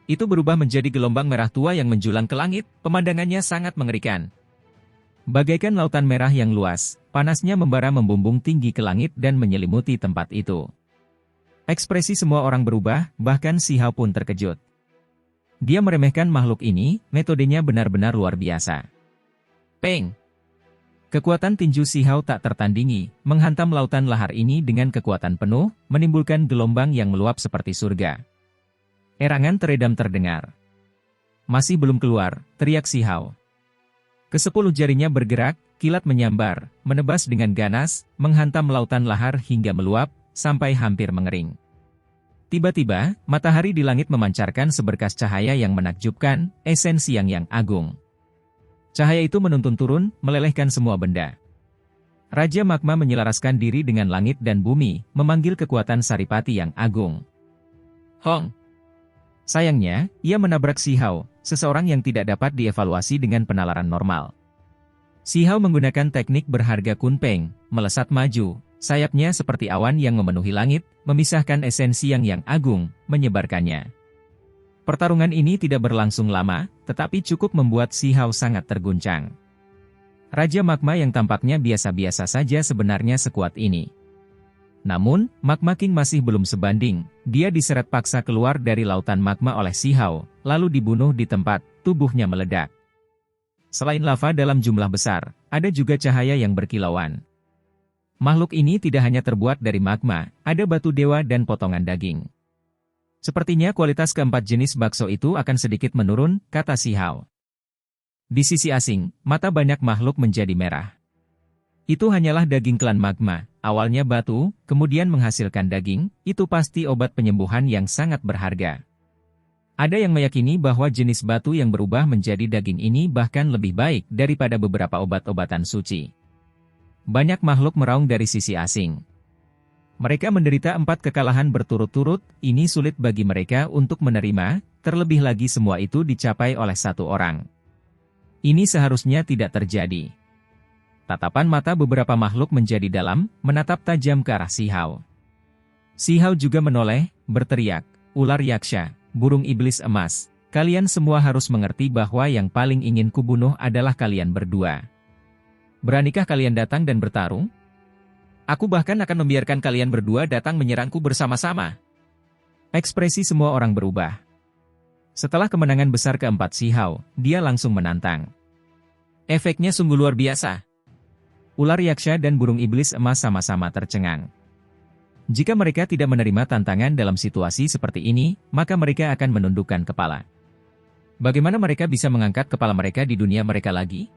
Itu berubah menjadi gelombang merah tua yang menjulang ke langit, pemandangannya sangat mengerikan. Bagaikan lautan merah yang luas, panasnya membara membumbung tinggi ke langit dan menyelimuti tempat itu. Ekspresi semua orang berubah, bahkan Si Hao pun terkejut. Dia meremehkan makhluk ini, metodenya benar-benar luar biasa. Peng! Kekuatan tinju Si Hao tak tertandingi, menghantam lautan lahar ini dengan kekuatan penuh, menimbulkan gelombang yang meluap seperti surga. Erangan teredam terdengar. Masih belum keluar, teriak Si Hao. Ke-10 jarinya bergerak, kilat menyambar, menebas dengan ganas, menghantam lautan lahar hingga meluap, sampai hampir mengering. Tiba-tiba, matahari di langit memancarkan seberkas cahaya yang menakjubkan, esensi yang agung. Cahaya itu menuntun turun, melelehkan semua benda. Raja Magma menyelaraskan diri dengan langit dan bumi, memanggil kekuatan saripati yang agung. Hong! Sayangnya, ia menabrak Si Hao, seseorang yang tidak dapat dievaluasi dengan penalaran normal. Si Hao menggunakan teknik berharga Kunpeng, melesat maju, sayapnya seperti awan yang memenuhi langit, memisahkan esensi yang agung, menyebarkannya. Pertarungan ini tidak berlangsung lama, tetapi cukup membuat Si Hao sangat terguncang. Raja Magma yang tampaknya biasa-biasa saja sebenarnya sekuat ini. Namun, Magma King masih belum sebanding, dia diseret paksa keluar dari lautan magma oleh Si Hao, lalu dibunuh di tempat, tubuhnya meledak. Selain lava dalam jumlah besar, ada juga cahaya yang berkilauan. Makhluk ini tidak hanya terbuat dari magma, ada batu dewa dan potongan daging. Sepertinya kualitas keempat jenis bakso itu akan sedikit menurun, kata Si Hao. Di sisi asing, mata banyak makhluk menjadi merah. Itu hanyalah daging klan magma, awalnya batu, kemudian menghasilkan daging, itu pasti obat penyembuhan yang sangat berharga. Ada yang meyakini bahwa jenis batu yang berubah menjadi daging ini bahkan lebih baik daripada beberapa obat-obatan suci. Banyak makhluk meraung dari sisi asing. Mereka menderita 4 kekalahan berturut-turut, ini sulit bagi mereka untuk menerima, terlebih lagi semua itu dicapai oleh satu orang. Ini seharusnya tidak terjadi. Tatapan mata beberapa makhluk menjadi dalam, menatap tajam ke arah Si Hao. Si Hao juga menoleh, berteriak, ular yaksha, burung iblis emas, kalian semua harus mengerti bahwa yang paling ingin kubunuh adalah kalian berdua. Beranikah kalian datang dan bertarung? Aku bahkan akan membiarkan kalian berdua datang menyerangku bersama-sama. Ekspresi semua orang berubah. Setelah kemenangan besar keempat Si Hao, dia langsung menantang. Efeknya sungguh luar biasa. Ular yaksha dan burung iblis emas sama-sama tercengang. Jika mereka tidak menerima tantangan dalam situasi seperti ini, maka mereka akan menundukkan kepala. Bagaimana mereka bisa mengangkat kepala mereka di dunia mereka lagi?